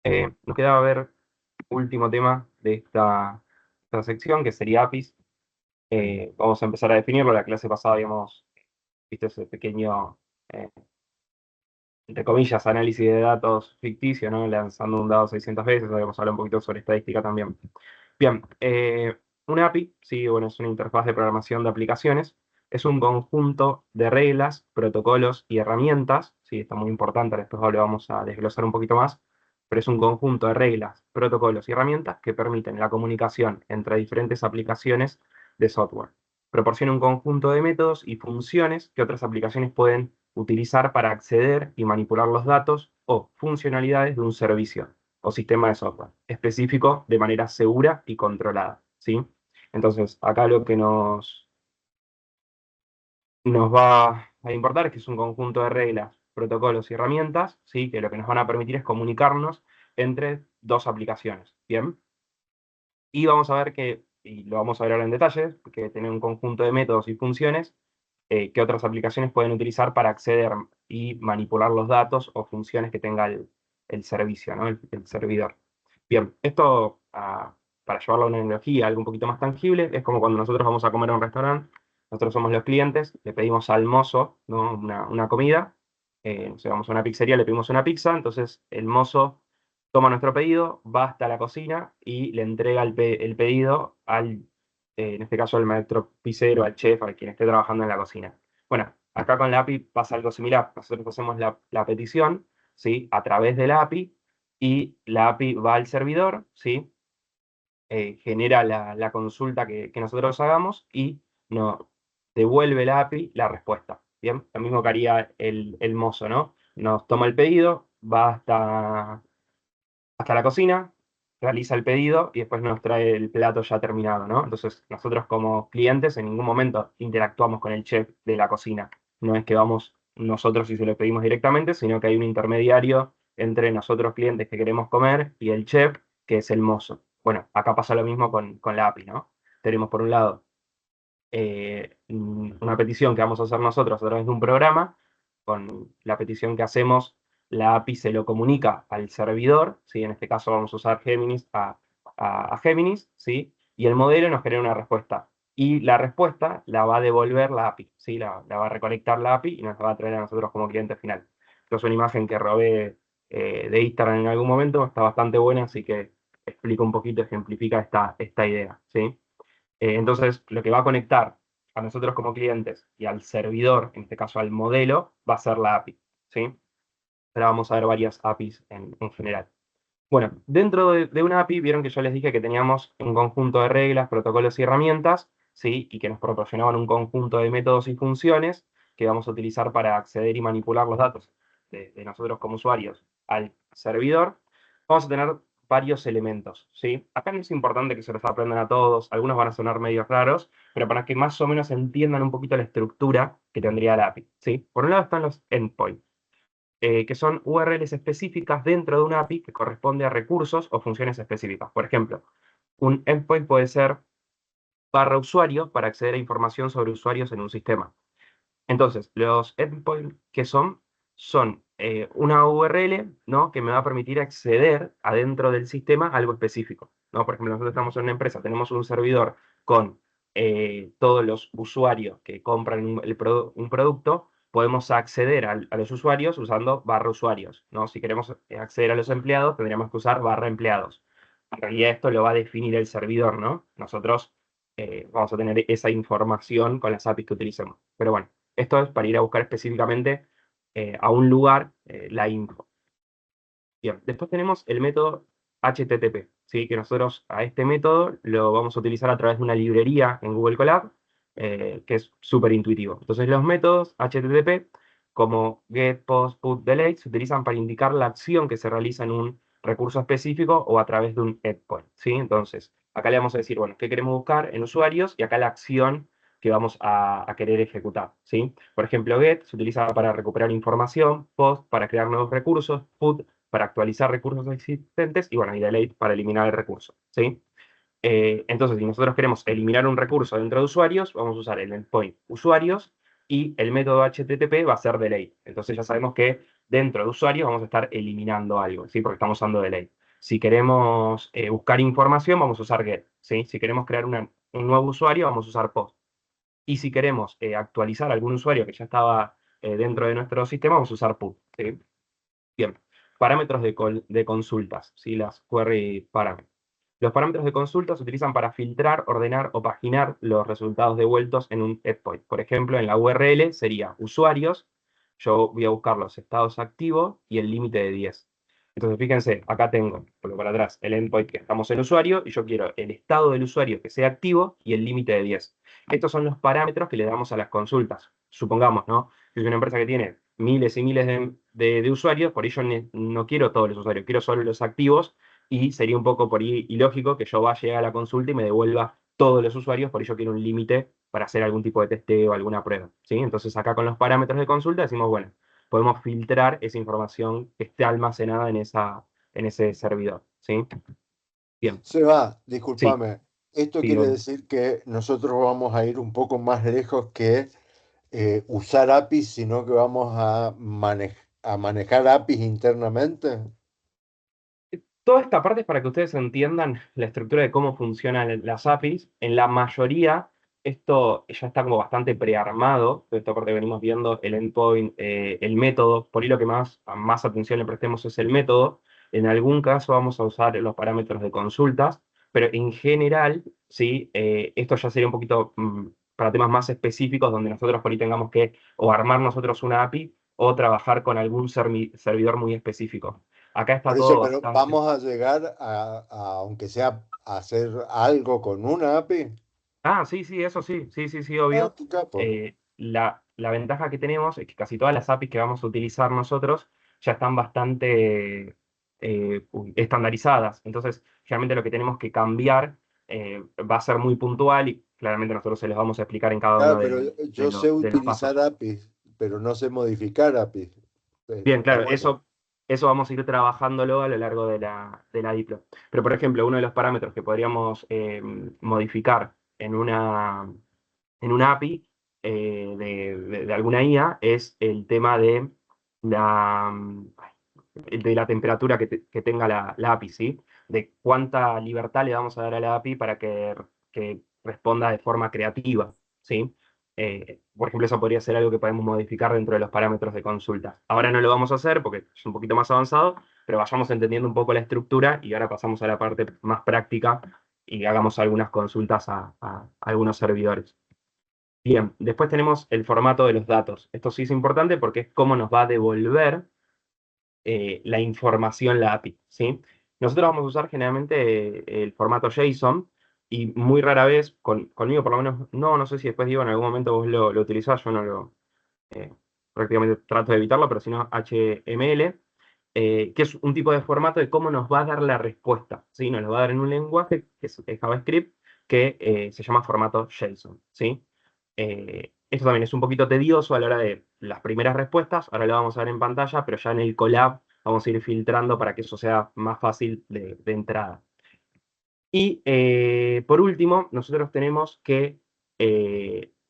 Nos queda ver último tema de esta sección, que sería APIs. Vamos a empezar a definirlo. La clase pasada habíamos visto ese pequeño, eh, entre comillas, análisis de datos ficticio, ¿no? Lanzando un dado 600 veces. Habíamos hablado un poquito sobre estadística también. Bien, una API, sí, bueno, es una interfaz de programación de aplicaciones. Es un conjunto de reglas, protocolos y herramientas. Sí, está muy importante, después lo vamos a desglosar un poquito más. Pero es un conjunto de reglas, protocolos y herramientas que permiten la comunicación entre diferentes aplicaciones de software. Proporciona un conjunto de métodos y funciones que otras aplicaciones pueden utilizar para acceder y manipular los datos o funcionalidades de un servicio o sistema de software específico de manera segura y controlada, ¿sí? Entonces, acá lo que nos va a importar es que es un conjunto de reglas, protocolos y herramientas, ¿sí? Que lo que nos van a permitir es comunicarnos entre dos aplicaciones, ¿bien? Y vamos a ver que, y lo vamos a ver ahora en detalle, que tiene un conjunto de métodos y funciones que otras aplicaciones pueden utilizar para acceder y manipular los datos o funciones que tenga el servicio, ¿no? El servidor. Bien, esto, para llevarlo a una analogía, algo un poquito más tangible, es como cuando nosotros vamos a comer a un restaurante, nosotros somos los clientes, le pedimos al mozo, ¿no? Una comida, o sea, vamos a una pizzería, le pedimos una pizza, entonces el mozo toma nuestro pedido, va hasta la cocina y le entrega el pedido en este caso al maestro pizzero, al chef, a quien esté trabajando en la cocina. Bueno, acá con la API pasa algo similar. Nosotros hacemos la petición, ¿sí? A través de la API y la API va al servidor, ¿sí? Genera la consulta que nosotros hagamos y nos devuelve la API la respuesta. Bien, lo mismo que haría el mozo, ¿no? Nos toma el pedido, va hasta la cocina, realiza el pedido y después nos trae el plato ya terminado, ¿no? Entonces, nosotros como clientes en ningún momento interactuamos con el chef de la cocina. No es que vamos nosotros y se lo pedimos directamente, sino que hay un intermediario entre nosotros clientes que queremos comer y el chef, que es el mozo. Bueno, acá pasa lo mismo con la API, ¿no? Tenemos por un lado una petición que vamos a hacer nosotros a través de un programa. Con la petición que hacemos, la API se lo comunica al servidor, ¿sí? En este caso vamos a usar Géminis a Géminis, ¿sí? Y el modelo nos genera una respuesta. Y la respuesta la va a devolver la API, ¿sí? La va a recolectar la API y nos la va a traer a nosotros como cliente final. Esto es una imagen que robé de Instagram en algún momento, está bastante buena, así que explico un poquito, ejemplifica esta idea, ¿sí? Entonces, lo que va a conectar a nosotros como clientes y al servidor, en este caso al modelo, va a ser la API, ¿sí? Ahora vamos a ver varias APIs en general. Bueno, dentro de una API, vieron que yo les dije que teníamos un conjunto de reglas, protocolos y herramientas, ¿sí? Y que nos proporcionaban un conjunto de métodos y funciones que vamos a utilizar para acceder y manipular los datos de nosotros como usuarios al servidor. Vamos a tener varios elementos, ¿sí? Acá no es importante que se los aprendan a todos, algunos van a sonar medio raros, pero para que más o menos entiendan un poquito la estructura que tendría la API, ¿sí? Por un lado están los endpoints, que son URLs específicas dentro de una API que corresponde a recursos o funciones específicas. Por ejemplo, un endpoint puede ser barra usuario para acceder a información sobre usuarios en un sistema. Entonces, los endpoints que son una URL, ¿no? Que me va a permitir acceder adentro del sistema a algo específico, ¿no? Por ejemplo, nosotros estamos en una empresa, tenemos un servidor con todos los usuarios que compran un producto, podemos acceder a los usuarios usando barra usuarios, ¿no? Si queremos acceder a los empleados, tendríamos que usar barra empleados. En realidad esto lo va a definir el servidor, ¿no? Nosotros vamos a tener esa información con las APIs que utilicemos. Pero bueno, esto es para ir a buscar específicamente a un lugar la info. Bien, después tenemos el método HTTP, ¿sí? Que nosotros a este método lo vamos a utilizar a través de una librería en Google Colab, que es súper intuitivo. Entonces los métodos HTTP, como get, post, put, delete, se utilizan para indicar la acción que se realiza en un recurso específico o a través de un endpoint, ¿sí? Entonces, acá le vamos a decir, bueno, ¿qué queremos buscar en usuarios? Y acá la acción que vamos a querer ejecutar, ¿sí? Por ejemplo, get se utiliza para recuperar información, post para crear nuevos recursos, put para actualizar recursos existentes y bueno, y delete para eliminar el recurso, ¿sí? Entonces, si nosotros queremos eliminar un recurso dentro de usuarios, vamos a usar el endpoint usuarios y el método HTTP va a ser delete. Entonces ya sabemos que dentro de usuarios vamos a estar eliminando algo, ¿sí? Porque estamos usando delay. Si queremos buscar información, vamos a usar get, ¿sí? Si queremos crear un nuevo usuario, vamos a usar post. Y si queremos actualizar algún usuario que ya estaba dentro de nuestro sistema, vamos a usar put, ¿sí? Bien, parámetros de consultas, ¿sí? Las query parámetros. Los parámetros de consulta se utilizan para filtrar, ordenar o paginar los resultados devueltos en un endpoint. Por ejemplo, en la URL sería usuarios, yo voy a buscar los estados activos y el límite de 10. Entonces, fíjense, acá tengo, por para atrás, el endpoint que estamos en usuario y yo quiero el estado del usuario que sea activo y el límite de 10. Estos son los parámetros que le damos a las consultas. Supongamos, ¿no? Si es una empresa que tiene miles y miles de usuarios, por ello no quiero todos los usuarios, quiero solo los activos y sería un poco por ahí ilógico que yo vaya a llegar a la consulta y me devuelva todos los usuarios, por ello quiero un límite para hacer algún tipo de testeo o alguna prueba, ¿sí? Entonces acá con los parámetros de consulta decimos, bueno, podemos filtrar esa información que esté almacenada en ese servidor, ¿sí? Bien, Seba, sí, discúlpame, esto sí, quiere obvio. decir que nosotros vamos a ir un poco más lejos que usar APIs, sino que vamos a, a manejar APIs internamente. Toda esta parte es para que ustedes entiendan la estructura de cómo funcionan las APIs. En la mayoría, esto ya está como bastante prearmado. Toda esta parte que venimos viendo, el endpoint, el método. Por ahí lo que más atención le prestemos es el método. En algún caso vamos a usar los parámetros de consultas, pero en general, sí, esto ya sería un poquito para temas más específicos donde nosotros por ahí tengamos que o armar nosotros una API o trabajar con algún servidor muy específico. Acá está Por eso, todo pero bastante. vamos a llegar aunque sea a hacer algo con una API. Ah, sí, sí, eso sí, sí, sí, sí, Ah, obvio. qué capo. La ventaja que tenemos es que casi todas las APIs que vamos a utilizar nosotros ya están bastante estandarizadas. Entonces, realmente lo que tenemos que cambiar va a ser muy puntual y claramente nosotros se los vamos a explicar en cada uno Claro, pero yo sé de los utilizar pasos. APIs, pero no sé modificar APIs. Bien, Está claro, bueno. eso vamos a ir trabajándolo a lo largo de la diplo. Pero, por ejemplo, uno de los parámetros que podríamos modificar en una API de alguna IA es el tema de de la temperatura que tenga la API, ¿sí? De cuánta libertad le vamos a dar a la API para que responda de forma creativa, ¿sí? Por ejemplo, eso podría ser algo que podemos modificar dentro de los parámetros de consulta. Ahora no lo vamos a hacer porque es un poquito más avanzado, pero vayamos entendiendo un poco la estructura y ahora pasamos a la parte más práctica y hagamos algunas consultas a algunos servidores. Bien, después tenemos el formato de los datos. Esto sí es importante porque es cómo nos va a devolver la información la API, ¿sí? Nosotros vamos a usar generalmente el formato JSON y muy rara vez, conmigo por lo menos, no sé si después digo en algún momento vos lo utilizás, yo no lo, eh, prácticamente trato de evitarlo, pero si no HTML, que es un tipo de formato de cómo nos va a dar la respuesta, ¿sí? Nos lo va a dar en un lenguaje, que es JavaScript, que se llama formato JSON, ¿sí? Esto también es un poquito tedioso a la hora de las primeras respuestas, ahora lo vamos a ver en pantalla, pero ya en el collab vamos a ir filtrando para que eso sea más fácil de entrada. Y por último, nosotros tenemos que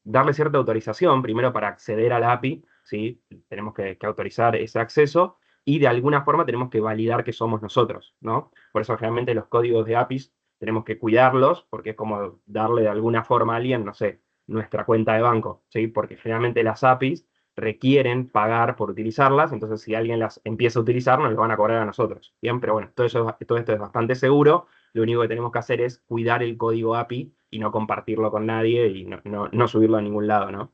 darle cierta autorización, primero para acceder a la API, ¿sí? Tenemos que autorizar ese acceso y de alguna forma tenemos que validar que somos nosotros, ¿no? Por eso realmente los códigos de APIs tenemos que cuidarlos porque es como darle de alguna forma a alguien, no sé, nuestra cuenta de banco, ¿sí? Porque generalmente las APIs requieren pagar por utilizarlas, entonces si alguien las empieza a utilizar nos lo van a cobrar a nosotros, ¿bien? Pero bueno, todo esto es bastante seguro, lo único que tenemos que hacer es cuidar el código API y no compartirlo con nadie y no subirlo a ningún lado, ¿no?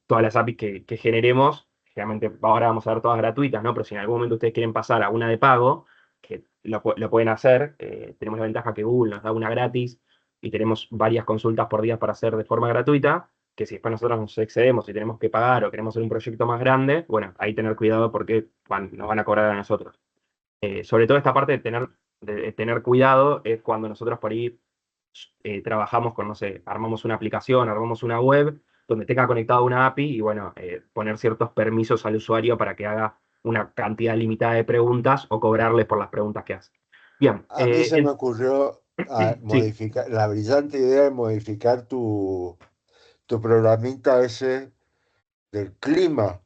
Todas las APIs que generemos, generalmente ahora vamos a ver todas gratuitas, ¿no? Pero si en algún momento ustedes quieren pasar a una de pago, que lo pueden hacer, tenemos la ventaja que Google nos da una gratis y tenemos varias consultas por día para hacer de forma gratuita, que si después nosotros nos excedemos y tenemos que pagar o queremos hacer un proyecto más grande, bueno, ahí tener cuidado porque nos van a cobrar a nosotros. Sobre todo esta parte de tener cuidado es cuando nosotros por ahí trabajamos con, no sé, armamos una aplicación, armamos una web donde tenga conectado una API y bueno, poner ciertos permisos al usuario para que haga una cantidad limitada de preguntas o cobrarles por las preguntas que hace. Bien, A mí se me ocurrió sí, modificar, la brillante idea de modificar tu programita ese del clima.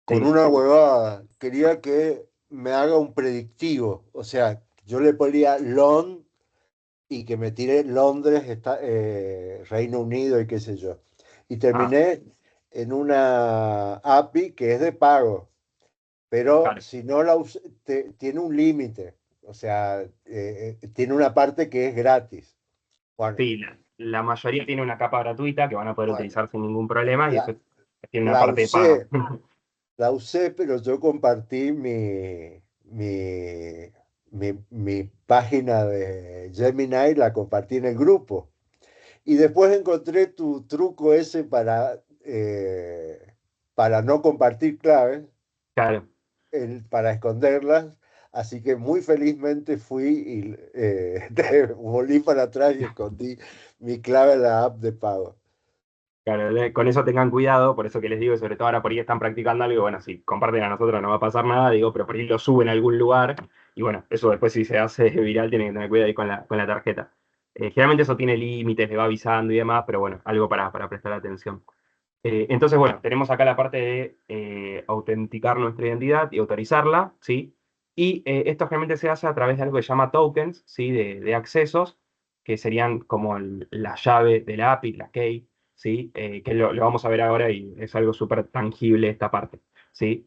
con Sí, una huevada. Quería que me haga un predictivo. O sea, yo le ponía Lon y que me tire Londres, Reino Unido y qué sé yo. Y ah, terminé en una API que es de pago, pero claro. si no tiene un límite. O sea, tiene una parte que es gratis. Bueno, Sí, la mayoría tiene una capa gratuita que van a poder bueno, utilizar sin ningún problema y la, después tiene una la parte de paga. usé, la usé, pero yo compartí mi página de Gemini, la compartí en el grupo. Y después encontré tu truco ese para no compartir claves, Claro. para esconderlas. Así que muy felizmente fui y volví para atrás y escondí mi clave en la app de pago. Claro, con eso tengan cuidado, por eso que les digo, y sobre todo ahora por ahí están practicando algo, y bueno, si comparten a nosotros no va a pasar nada, digo, pero por ahí lo suben a algún lugar, y bueno, eso después si se hace viral tienen que tener cuidado ahí con la tarjeta. Generalmente eso tiene límites, le va avisando y demás, pero bueno, algo para prestar atención. Entonces, bueno, tenemos acá la parte de autenticar nuestra identidad y autorizarla, ¿sí? Y esto generalmente se hace a través de algo que se llama tokens, ¿sí? De accesos, que serían como la llave de la API, la key, ¿sí? Que lo vamos a ver ahora y es algo súper tangible esta parte, ¿sí?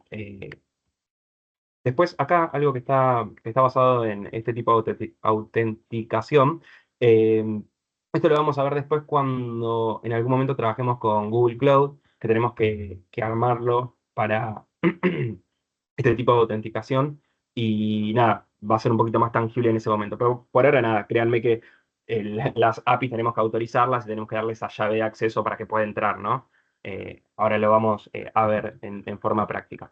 Después, acá algo que está basado en este tipo de autenticación. eh, Esto lo vamos a ver después cuando en algún momento trabajemos con Google Cloud, que tenemos que armarlo para este tipo de autenticación. Y nada, va a ser un poquito más tangible en ese momento. Pero por ahora nada, créanme que las APIs tenemos que autorizarlas y tenemos que darle esa llave de acceso para que pueda entrar, ¿no? Ahora lo vamos a ver en forma práctica.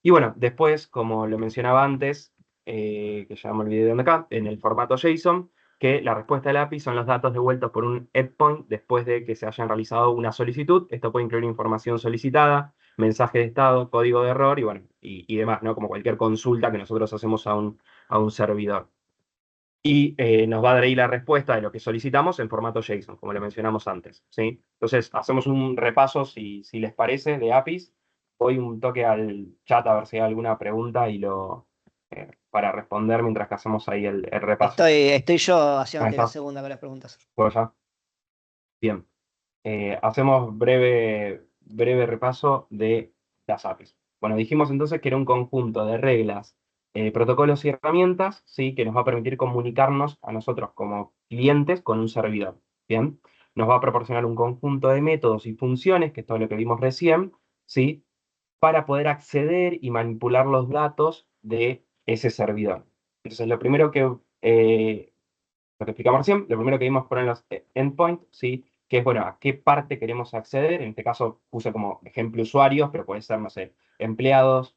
Y bueno, después, como lo mencionaba antes, que ya me olvidé de dónde acá, en el formato JSON, que la respuesta del API son los datos devueltos por un endpoint después de que se hayan realizado una solicitud. Esto puede incluir información solicitada, mensaje de estado, código de error y bueno, y demás, ¿no? Como cualquier consulta que nosotros hacemos a un servidor. Y nos va a dar ahí la respuesta de lo que solicitamos en formato JSON, como lo mencionamos antes, ¿sí? Entonces, hacemos un repaso, si les parece, de APIs. Voy un toque al chat a ver si hay alguna pregunta para responder mientras que hacemos ahí el repaso. Estoy yo Ahí haciéndote la está, segunda con las preguntas. pues ya. Bien. Hacemos breve repaso de las APIs. Bueno, dijimos entonces que era un conjunto de reglas, protocolos y herramientas, ¿sí? Que nos va a permitir comunicarnos a nosotros como clientes con un servidor. Bien, nos va a proporcionar un conjunto de métodos y funciones, que es todo lo que vimos recién, ¿sí? Para poder acceder y manipular los datos de ese servidor. Entonces, lo que explicamos recién, lo primero que vimos fueron los endpoints, ¿sí? Que es, bueno, a qué parte queremos acceder. En este caso puse como ejemplo usuarios, pero puede ser, no sé, empleados,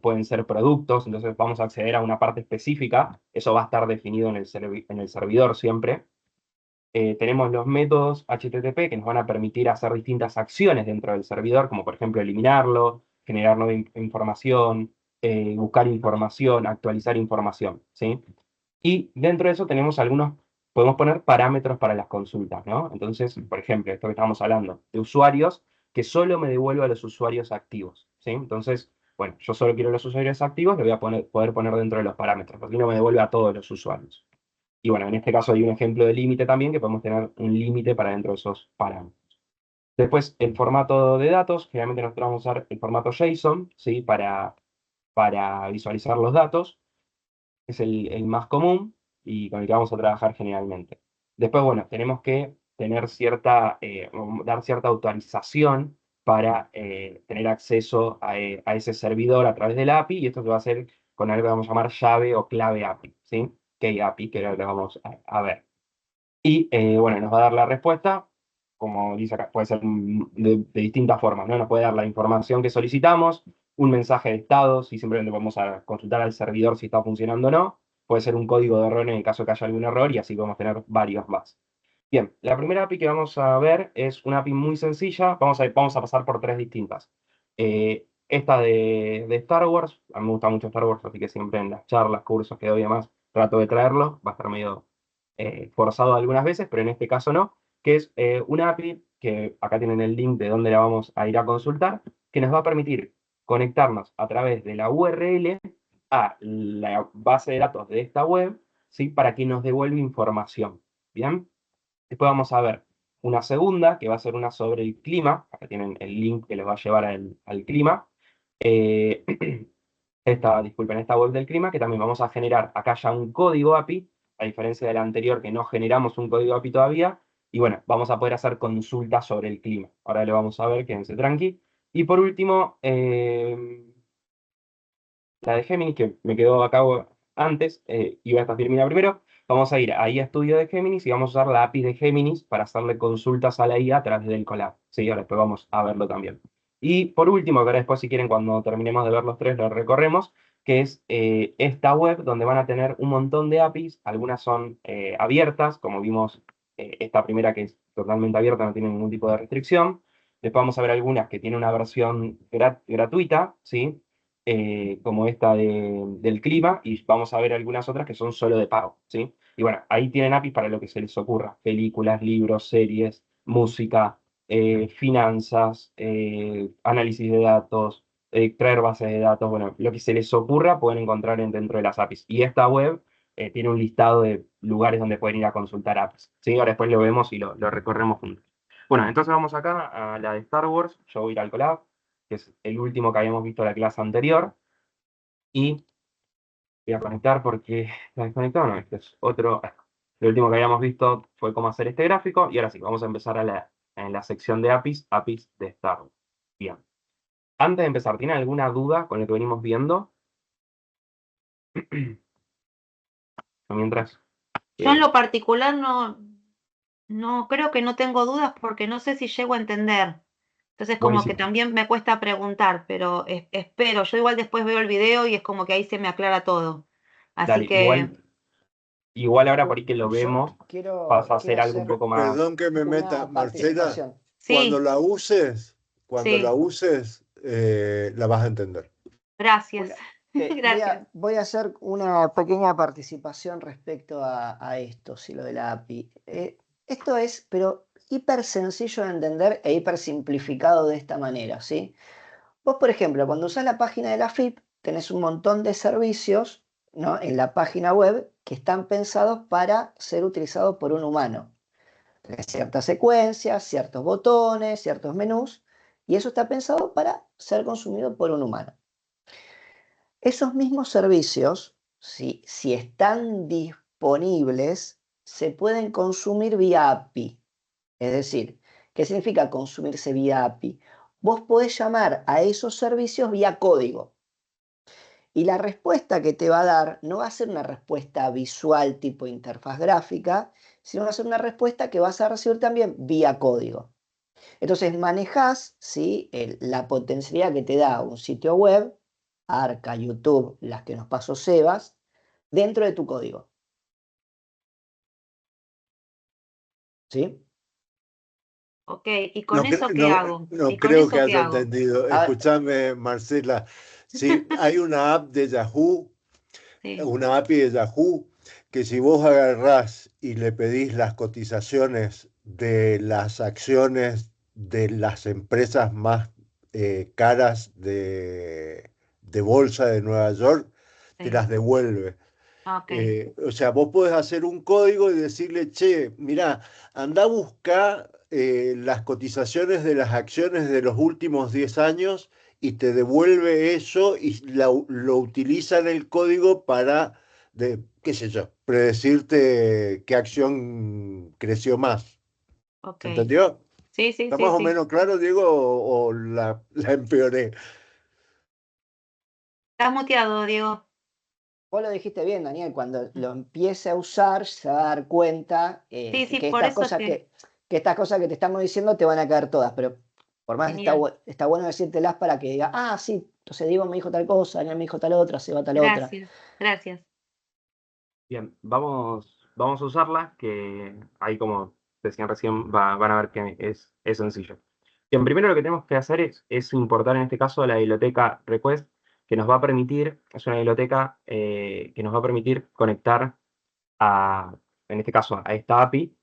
pueden ser productos, entonces vamos a acceder a una parte específica. Eso va a estar definido en el servidor siempre. Tenemos los métodos HTTP que nos van a permitir hacer distintas acciones dentro del servidor, como por ejemplo eliminarlo, generar nueva información, buscar información, actualizar información, ¿sí? Y dentro de eso podemos poner parámetros para las consultas, ¿no? Entonces, por ejemplo, esto que estamos hablando, de usuarios, que solo me devuelva a los usuarios activos, ¿sí? Entonces, bueno, yo solo quiero los usuarios activos, lo voy a poder poner dentro de los parámetros, porque no me devuelve a todos los usuarios. Y bueno, en este caso hay un ejemplo de límite también, que podemos tener un límite para dentro de esos parámetros. Después, el formato de datos, generalmente nosotros vamos a usar el formato JSON, ¿sí? Para visualizar los datos es el más común y con el que vamos a trabajar generalmente. Después, bueno, tenemos que dar cierta autorización para tener acceso a ese servidor a través del API y esto se va a hacer con algo que vamos a llamar llave o clave API, ¿sí? Key API, que es lo que vamos a ver. Y bueno, nos va a dar la respuesta, como dice acá, puede ser de distintas formas, ¿no? Nos puede dar la información que solicitamos, un mensaje de estado, si simplemente vamos a consultar al servidor si está funcionando o no, puede ser un código de error en el caso de que haya algún error y así podemos tener varios más. Bien, la primera API que vamos a ver es una API muy sencilla, vamos a pasar por tres distintas. Esta de Star Wars, a mí me gusta mucho Star Wars, así que siempre en las charlas, cursos que doy y demás, trato de traerlo, va a estar medio forzado algunas veces, pero en este caso no, que es una API que acá tienen el link de dónde la vamos a ir a consultar, que nos va a permitir conectarnos a través de la URL a la base de datos de esta web, ¿sí? Para que nos devuelva información. ¿Bien? Después vamos a ver una segunda, que va a ser una sobre el clima. Acá tienen el link que les va a llevar al clima. Eh, disculpen, esta web del clima, que también vamos a generar acá ya un código API, a diferencia de la anterior que no generamos un código API todavía. Y bueno, vamos a poder hacer consultas sobre el clima. Ahora lo vamos a ver, quédense tranqui. Y por último, la de Gemini, que me quedó a cabo antes, iba a terminar primero. Vamos a ir ahí a Estudio de Géminis y vamos a usar la API de Géminis para hacerle consultas a la IA a través del Colab. Sí, ahora después vamos a verlo también. Y por último, que ahora después si quieren cuando terminemos de ver los tres lo recorremos, que es esta web donde van a tener un montón de APIs, algunas son abiertas, como vimos esta primera que es totalmente abierta, no tiene ningún tipo de restricción. Después vamos a ver algunas que tienen una versión gratuita, ¿sí? Como esta del clima, y vamos a ver algunas otras que son solo de pago, ¿sí? Y bueno, ahí tienen APIs para lo que se les ocurra, películas, libros, series, música, finanzas, análisis de datos, extraer bases de datos, bueno, lo que se les ocurra pueden encontrar dentro de las APIs. Y esta web tiene un listado de lugares donde pueden ir a consultar APIs, ¿sí? Ahora después lo vemos y lo recorremos juntos. Bueno, entonces vamos acá a la de Star Wars, yo voy a ir al Colab, que es el último que habíamos visto en la clase anterior, y voy a conectar porque está desconectado, no, este es otro, el último que habíamos visto fue cómo hacer este gráfico, y ahora sí, vamos a empezar en la sección de APIs, APIs de Star Wars. Bien, antes de empezar, ¿tienen alguna duda con lo que venimos viendo? Mientras, Yo en lo particular no creo que no tengo dudas porque no sé si llego a entender. Entonces como que buenísimo. también me cuesta preguntar, pero espero. Yo igual después veo el video y es como que ahí se me aclara todo. Así Dale, que igual ahora por Bu- ahí que lo Yo vemos, pasa a ser quiero algo un hacer poco más. Perdón que me meta, una Marcela, participación. cuando sí, la uses, sí, la vas a entender. gracias. Una- Gracias. voy a hacer una pequeña participación respecto a esto, si lo de la API. Esto es, pero hiper sencillo de entender e hiper simplificado de esta manera, ¿sí? Vos, por ejemplo, cuando usás la página de la FIP, tenés un montón de servicios, ¿no? En la página web que están pensados para ser utilizados por un humano. Tenés ciertas secuencias, ciertos botones, ciertos menús, y eso está pensado para ser consumido por un humano. Esos mismos servicios, si están disponibles, se pueden consumir vía API. Es decir, ¿qué significa consumirse vía API? Vos podés llamar a esos servicios vía código. Y la respuesta que te va a dar no va a ser una respuesta visual tipo interfaz gráfica, sino va a ser una respuesta que vas a recibir también vía código. Entonces manejás, ¿sí? La potencialidad que te da un sitio web, Arca, YouTube, las que nos pasó Sebas, dentro de tu código. ¿Sí? Ok, ¿y con eso qué hago? No ¿Y con creo que eso qué haya hago? entendido. A ver, Escúchame, Marcela. Sí, hay una app de Yahoo, Sí, una API de Yahoo, que si vos agarrás y le pedís las cotizaciones de las acciones de las empresas más caras de bolsa de Nueva York, te sí. las devuelve. Ok, O sea, vos podés hacer un código y decirle, che, mirá, anda a buscar las cotizaciones de las acciones de los últimos 10 años y te devuelve eso y lo utiliza en el código para, qué sé yo, predecirte qué acción creció más. ok. ¿Se entendió? Sí, sí, ¿Está sí, más o sí. menos claro, Diego, o la empeoré? Estás muteado, Diego. vos lo dijiste bien, Daniel, cuando lo empiece a usar se va a dar cuenta Sí, sí, que por estas eso es cosas que estas cosas que te estamos diciendo te van a caer todas, pero por más está, genial. está bueno decírtelas para que diga, ah, sí, entonces Diego me dijo tal cosa, Daniel me dijo tal otra, Seba tal otra. Gracias, gracias. Bien, vamos a usarla, que ahí como decían recién, van a ver que es sencillo. Bien, primero lo que tenemos que hacer es importar en este caso la biblioteca request, que nos va a permitir, es una biblioteca que nos va a permitir conectar en este caso, a esta API,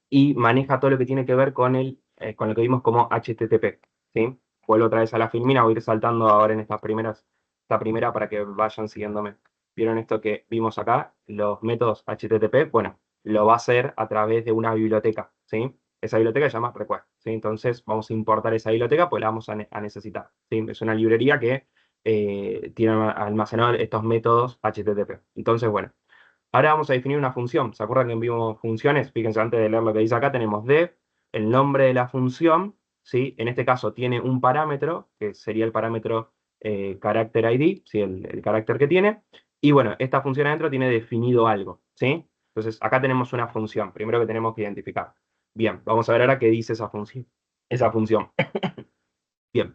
y maneja todo lo que tiene que ver con lo que vimos como HTTP, ¿sí? vuelvo otra vez a la filmina, voy a ir saltando ahora en esta primera para que vayan siguiéndome. ¿Vieron esto que vimos acá? Los métodos HTTP, bueno, lo va a hacer a través de una biblioteca, ¿sí? Esa biblioteca se llama request, ¿sí? Entonces vamos a importar esa biblioteca, pues la vamos a necesitar, ¿sí? Es una librería que tiene almacenado estos métodos HTTP. Entonces, bueno, ahora vamos a definir una función. ¿Se acuerdan que vimos funciones? Fíjense, antes de leer lo que dice acá, tenemos def, el nombre de la función, ¿sí? En este caso tiene un parámetro, que sería el parámetro character ID, ¿sí? El carácter que tiene. Y bueno, esta función adentro tiene definido algo, ¿sí? Entonces, acá tenemos una función, primero que tenemos que identificar. Bien, vamos a ver ahora qué dice esa función. Bien.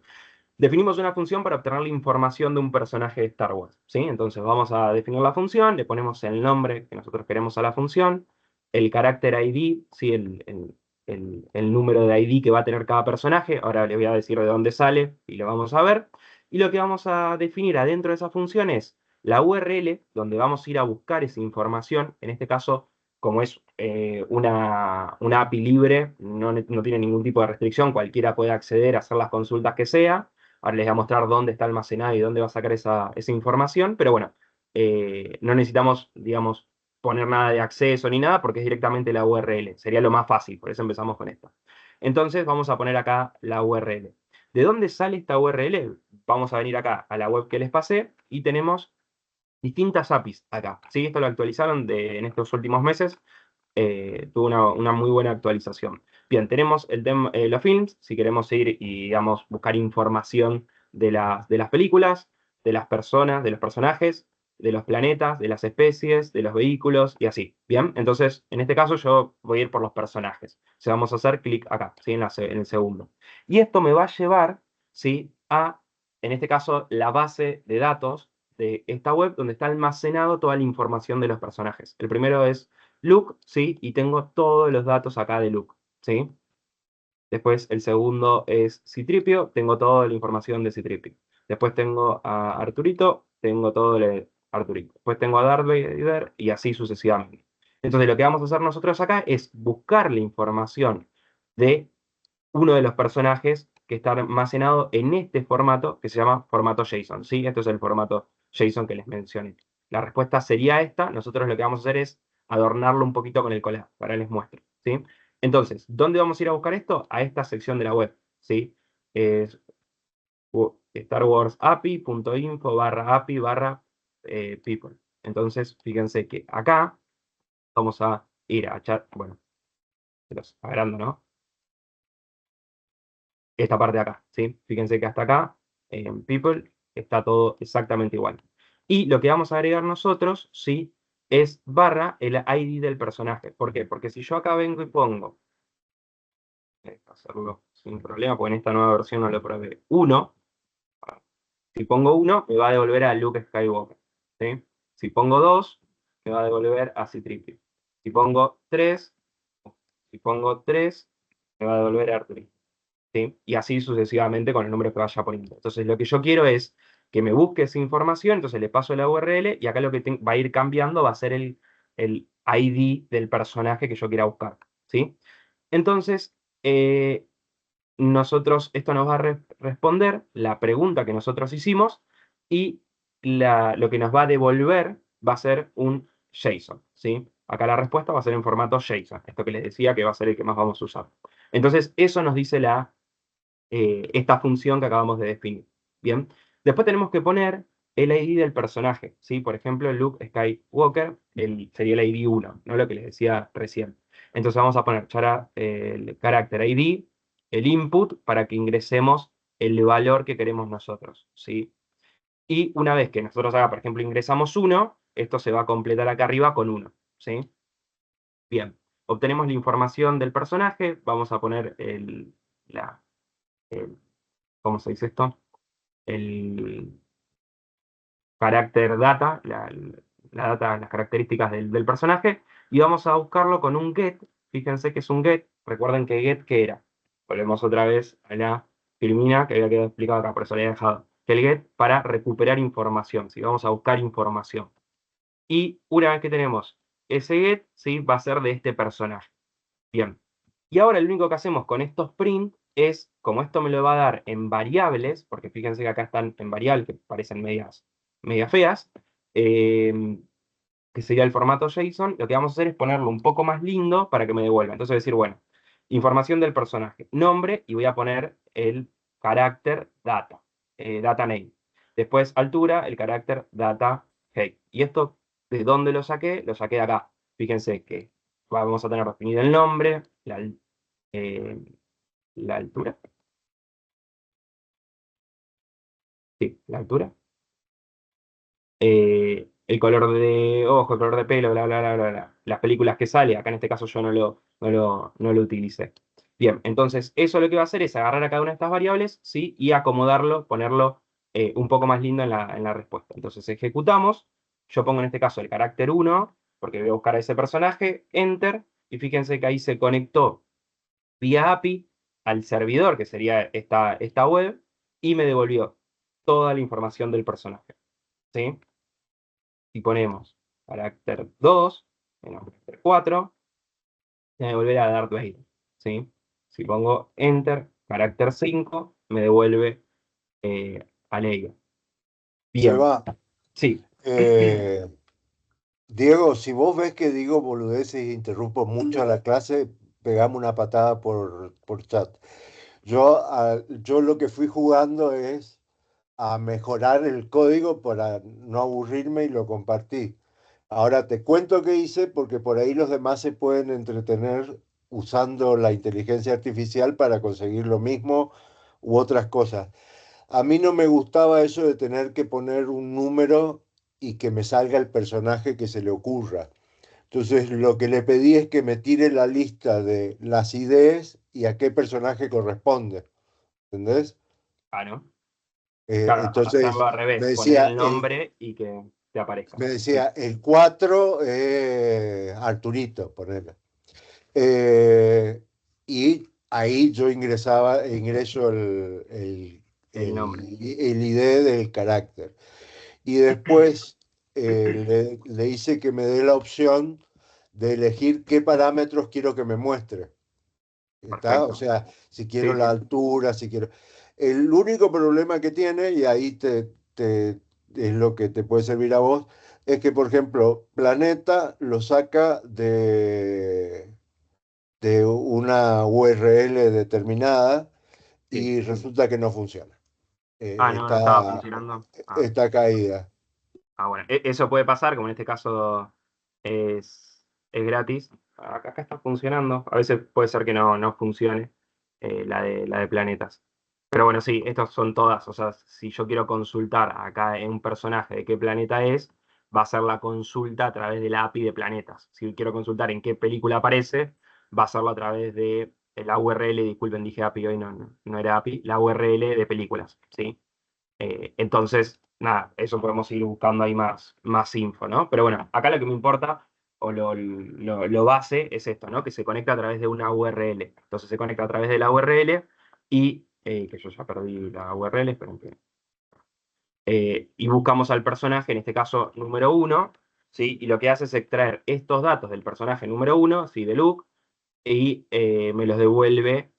Definimos una función para obtener la información de un personaje de Star Wars, ¿sí? Entonces vamos a definir la función, le ponemos el nombre que nosotros queremos a la función, el carácter ID, ¿sí? El número de ID que va a tener cada personaje, ahora le voy a decir de dónde sale y lo vamos a ver. Y lo que vamos a definir adentro de esa función es la URL, donde vamos a ir a buscar esa información, en este caso, como es una API libre, no tiene ningún tipo de restricción, cualquiera puede acceder a hacer las consultas que sea. Ahora les voy a mostrar dónde está almacenada y dónde va a sacar esa información, pero bueno, no necesitamos, digamos, poner nada de acceso ni nada porque es directamente la URL. Sería lo más fácil, por eso empezamos con esta. Entonces vamos a poner acá la URL. ¿De dónde sale esta URL? Vamos a venir acá a la web que les pasé y tenemos distintas APIs acá. ¿Sí? Esto lo actualizaron en estos últimos meses. Tuvo una muy buena actualización. Bien, tenemos los films, si queremos ir y, digamos, buscar información de las películas, de las personas, de los personajes, de los planetas, de las especies, de los vehículos y así. Bien, entonces, en este caso yo voy a ir por los personajes. O sea, vamos a hacer clic acá, ¿sí? En el segundo. Y esto me va a llevar, ¿sí? En este caso, la base de datos de esta web donde está almacenado toda la información de los personajes. El primero es Luke, ¿sí? Y tengo todos los datos acá de Luke, ¿sí? Después el segundo es Citripio, tengo toda la información de Citripio. Después tengo a Arturito, tengo todo de Arturito. Después tengo a Darth Vader y así sucesivamente. Entonces lo que vamos a hacer nosotros acá es buscar la información de uno de los personajes que está almacenado en este formato que se llama formato JSON, ¿sí? Esto es el formato JSON que les mencioné. La respuesta sería esta. Nosotros lo que vamos a hacer es adornarlo un poquito con el collage. Ahora les muestro, ¿sí? Entonces, ¿dónde vamos a ir a buscar esto? A esta sección de la web, ¿sí? Es Star Wars API.info /API /people. Entonces, fíjense que acá vamos a ir a chat, bueno, se los agrando, ¿no? Esta parte de acá, ¿sí? Fíjense que hasta acá, en People, está todo exactamente igual. Y lo que vamos a agregar nosotros, ¿sí? Es barra el ID del personaje. ¿Por qué? Porque si yo acá vengo y pongo, hacerlo sin problema, porque en esta nueva versión no lo probé, 1, si pongo 1, me va a devolver a Luke Skywalker, ¿sí? Si pongo 2, me va a devolver a C-3PO. Si pongo 3, me va a devolver a Arthur. ¿Sí? Y así sucesivamente con el nombre que vaya poniendo. Entonces, lo que yo quiero es que me busque esa información, entonces le paso la URL y acá lo que va a ir cambiando va a ser el ID del personaje que yo quiera buscar, ¿sí? Entonces, esto nos va a responder la pregunta que nosotros hicimos y lo que nos va a devolver va a ser un JSON, ¿sí? Acá la respuesta va a ser en formato JSON, esto que les decía que va a ser el que más vamos a usar. Entonces, eso nos dice esta función que acabamos de definir. Bien, después tenemos que poner el ID del personaje, ¿sí? Por ejemplo, Luke Skywalker sería el ID 1, ¿no? Lo que les decía recién. Entonces vamos a poner el character ID, el input, para que ingresemos el valor que queremos nosotros, ¿sí? Y una vez que nosotros acá, por ejemplo, ingresamos 1, esto se va a completar acá arriba con 1, ¿sí? Bien, obtenemos la información del personaje, vamos a poner la, ¿cómo se dice esto? El carácter data, la data, las características del personaje, y vamos a buscarlo con un get. Fíjense que es un get. Recuerden que get, ¿qué era? Volvemos otra vez a la filmina que había quedado explicado acá, por eso le he dejado. Que el get para recuperar información, si vamos a buscar información. Y una vez que tenemos ese get, ¿sí? Va a ser de este personaje. Bien. Y ahora lo único que hacemos con estos print es como esto me lo va a dar en variables, porque fíjense que acá están en variables que parecen medias feas, que sería el formato JSON, lo que vamos a hacer es ponerlo un poco más lindo para que me devuelva. Entonces voy a decir, bueno, información del personaje, nombre, y voy a poner el carácter data, data name. Después altura, el carácter data height. Y esto, ¿de dónde lo saqué? Lo saqué de acá. Fíjense que vamos a tener definido el nombre, eh, la altura. Sí, la altura. El color de ojo, el color de pelo, bla, bla, bla, bla, bla. Las películas que sale, acá en este caso yo no lo utilicé. Bien, entonces eso lo que va a hacer es agarrar a cada una de estas variables, ¿sí? Y acomodarlo, ponerlo un poco más lindo en la respuesta. Entonces ejecutamos, yo pongo en este caso el carácter 1, porque voy a buscar a ese personaje, enter, y fíjense que ahí se conectó vía API al servidor, que sería esta web, y me devolvió toda la información del personaje, ¿sí? Si ponemos carácter 2, menos carácter 4, me devolverá a Darth Vader, ¿sí? Si pongo enter, carácter 5, me devuelve a Leia. Bien, Seba, sí, Diego, si vos ves que digo boludeces e interrumpo mucho a la clase, pegame una patada por chat. Yo lo que fui jugando es a mejorar el código para no aburrirme y lo compartí. Ahora te cuento qué hice porque por ahí los demás se pueden entretener usando la inteligencia artificial para conseguir lo mismo u otras cosas. A mí no me gustaba eso de tener que poner un número y que me salga el personaje que se le ocurra. Entonces lo que le pedí es que me tire la lista de las ideas y a qué personaje corresponde. ¿Entendés? ¿no? Claro, Entonces hacerlo al revés, me poner decía el nombre y que te aparezca. me Sí, decía el 4 Arturito, ponele. Eh, y ahí yo ingreso el nombre. el ID del carácter. Y después le hice que me dé la opción de elegir qué parámetros quiero que me muestre. ¿Está? O Perfecto. sea, si quiero Sí, la sí. altura, si quiero... El único problema que tiene, y ahí es lo que te puede servir a vos, es que, por ejemplo, planeta lo saca de una URL determinada Sí. y resulta que no funciona. Ah, no, no estaba funcionando. Ah. Está caída. Bueno, eso puede pasar, como en este caso es gratis. Acá está funcionando. A veces puede ser que no funcione la de planetas. Pero bueno, sí, estas son todas. O sea, si yo quiero consultar acá en un personaje de qué planeta es, va a ser la consulta a través de la API de planetas. Si quiero consultar en qué película aparece, va a hacerlo a través de la URL, disculpen, dije API hoy, no era API, la URL de películas, ¿sí? Entonces, nada, eso podemos ir buscando ahí más info, ¿no? Pero bueno, acá lo que me importa, o lo base, es esto, ¿no? Que se conecta a través de una URL. Entonces se conecta a través de la URL y, que yo ya perdí la URL, esperen que... y buscamos al personaje, en este caso número 1, ¿sí? Y lo que hace es extraer estos datos del personaje número 1, ¿sí? De look, y me los devuelve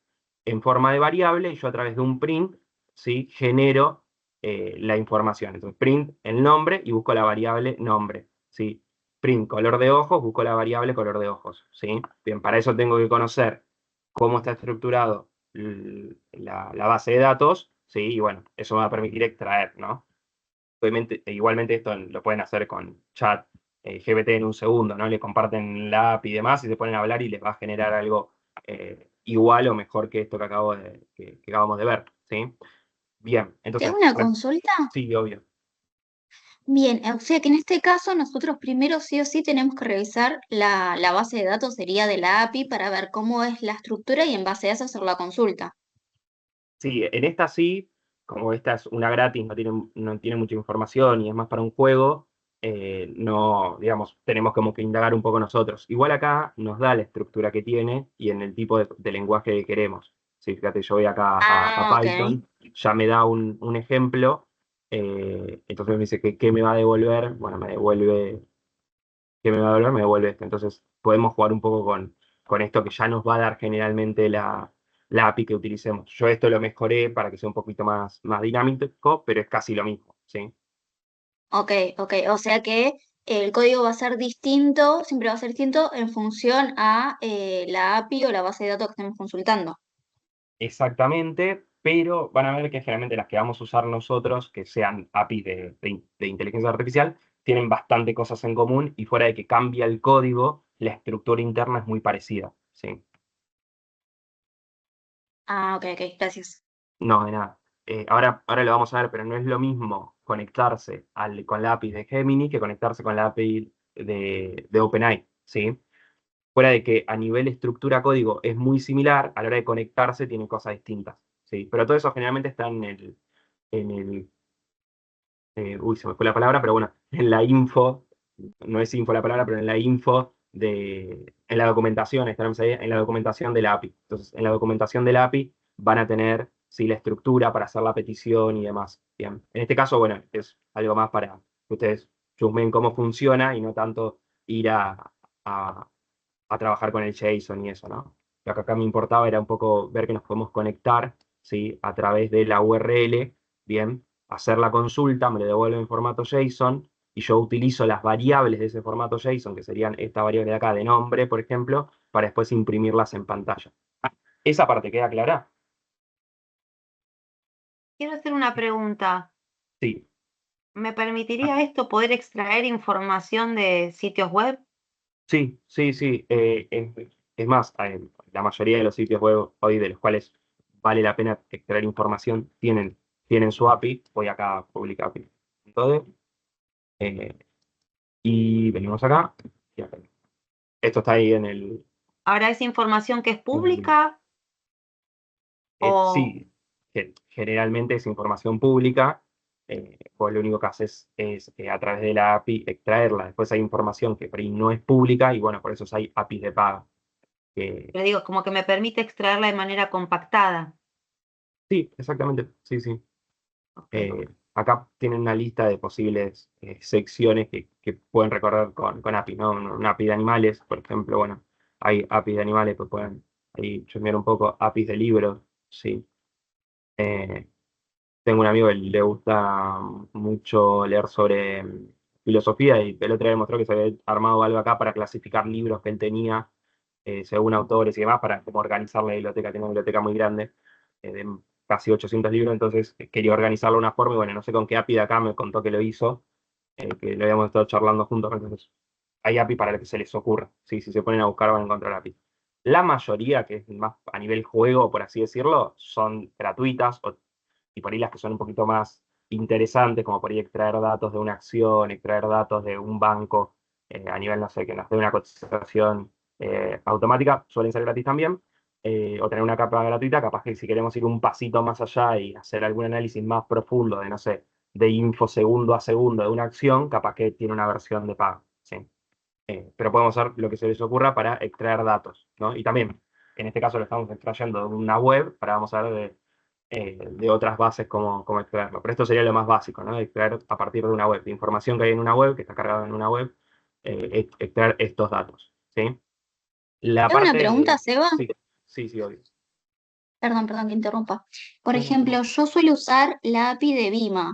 en forma de variable y yo a través de un print, ¿sí? Genero la información. Entonces, print el nombre y busco la variable nombre, ¿sí? Print color de ojos, busco la variable color de ojos, ¿sí? Bien, para eso tengo que conocer cómo está estructurado la base de datos, ¿sí? Y bueno, eso me va a permitir extraer, ¿no? Obviamente, igualmente esto lo pueden hacer con chat GPT en un segundo, ¿no? Le comparten la app y demás y se ponen a hablar y les va a generar algo igual o mejor que esto que acabamos de ver, ¿sí? Bien, ¿Te hago entonces, una consulta? sí, obvio. Bien, o sea que en este caso nosotros primero sí o sí tenemos que revisar la base de datos, sería de la API, para ver cómo es la estructura y en base a eso hacer la consulta. Sí, en esta sí, como esta es una gratis, no tiene mucha información y es más para un juego, no, digamos, tenemos como que indagar un poco nosotros. Igual acá nos da la estructura que tiene y en el tipo de lenguaje que queremos. Sí, fíjate, yo voy acá a Ah, ok. Python, ya me da un ejemplo, entonces me dice que qué me va a devolver, bueno, me devuelve, ¿qué me va a devolver? Me devuelve esto. Entonces podemos jugar un poco con esto que ya nos va a dar generalmente la API que utilicemos. Yo esto lo mejoré para que sea un poquito más dinámico, pero es casi lo mismo, ¿sí? Ok, ok. O sea que el código va a ser distinto, siempre va a ser distinto en función a la API o la base de datos que estemos consultando. Exactamente, pero van a ver que generalmente las que vamos a usar nosotros, que sean APIs de inteligencia artificial, tienen bastante cosas en común y fuera de que cambia el código, la estructura interna es muy parecida, ¿sí? Ah, ok, ok, gracias. No, de nada. Ahora lo vamos a ver, pero no es lo mismo conectarse con la API de Gemini que conectarse con la API de OpenAI, ¿sí? Fuera de que a nivel estructura código es muy similar, a la hora de conectarse tienen cosas distintas, ¿sí? Pero todo eso generalmente está en el uy, se me fue la palabra, pero bueno, en la info, no es info la palabra, pero en la info en la documentación, estaremos ahí, en la documentación de la API. Entonces, en la documentación de la API van a tener, sí, la estructura para hacer la petición y demás. Bien. En este caso, bueno, es algo más para que ustedes chusmen cómo funciona y no tanto ir a, a trabajar con el JSON y eso, ¿no? Lo que acá me importaba era un poco ver que nos podemos conectar, ¿sí? A través de la URL, bien, hacer la consulta, me lo devuelve en formato JSON y yo utilizo las variables de ese formato JSON, que serían esta variable de acá de nombre, por ejemplo, para después imprimirlas en pantalla. ¿Esa parte queda clara? Quiero hacer una pregunta. Sí. ¿Me permitiría esto poder extraer información de sitios web? Sí, sí, sí. Es más, la mayoría de los sitios web hoy de los cuales vale la pena extraer información tienen su API. Voy acá a publicar API. Entonces, y venimos acá. Y acá. Esto está ahí ¿Habrá esa información que es en- pública o sí, generalmente es información pública. Vos lo único que haces es a través de la API extraerla. Después hay información que por ahí no es pública y bueno, por eso hay APIs de paga. que- le digo, como que me permite extraerla de manera compactada? sí, exactamente. Sí, sí. Ok. Acá tienen una lista de posibles secciones que pueden recorrer con API, ¿no? Una API de animales, por ejemplo, bueno, hay APIs de animales que pueden ahí chusmear un poco, APIs de libros, sí. Eh, Tengo un amigo que le gusta mucho leer sobre filosofía y el otro día demostró que se había armado algo acá para clasificar libros que él tenía según autores y demás, para como organizar la biblioteca. Tiene una biblioteca muy grande, de casi 800 libros, entonces quería organizarlo de una forma y bueno, no sé con qué API de acá me contó que lo hizo, que lo habíamos estado charlando juntos, entonces hay API para lo que se les ocurra. Sí, si se ponen a buscar van a encontrar API. La mayoría, que es más a nivel juego, por así decirlo, son gratuitas y por ahí las que son un poquito más interesantes, como por ahí extraer datos de una acción, extraer datos de un banco a nivel, no sé, que nos dé una cotización automática, suelen ser gratis también, o tener una capa gratuita, capaz que si queremos ir un pasito más allá y hacer algún análisis más profundo de, no sé, de info segundo a segundo de una acción, capaz que tiene una versión de pago, ¿sí? Pero podemos hacer lo que se les ocurra para extraer datos, ¿no? Y también, en este caso lo estamos extrayendo de una web, para vamos a ver de otras bases cómo extraerlo. Pero esto sería lo más básico, ¿no? Extraer a partir de una web, de información que hay en una web, que está cargada en una web, extraer estos datos, ¿sí? La Tengo una parte pregunta, de... Seba. Sí, sí, sí, obvio. Perdón, perdón que interrumpa. Por No, no, por ejemplo, favor. yo suelo usar la API de Bima,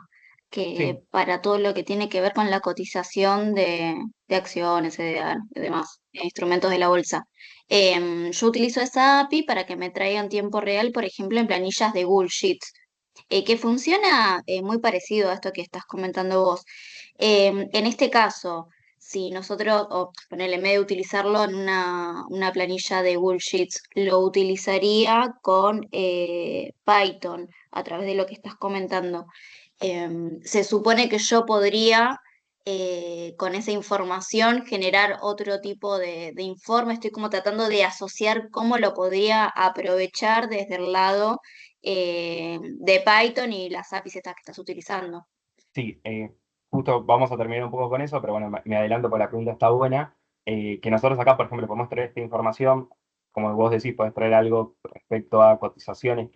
Sí, que para todo lo que tiene que ver con la cotización de acciones y demás, instrumentos de la bolsa. Yo utilizo esa API para que me traiga en tiempo real, por ejemplo, en planillas de Google Sheets, que funciona muy parecido a esto que estás comentando vos. En este caso, si nosotros, o ponele, en vez de utilizarlo en una planilla de Google Sheets, lo utilizaría con Python a través de lo que estás comentando. Se supone que yo podría, con esa información, generar otro tipo de informe. Estoy como tratando de asociar cómo lo podría aprovechar desde el lado de Python y las APIs estas que estás utilizando. sí, justo vamos a terminar un poco con eso, pero bueno, me adelanto porque la pregunta está buena. Que nosotros acá, por ejemplo, podemos traer esta información, como vos decís, podés traer algo respecto a cotizaciones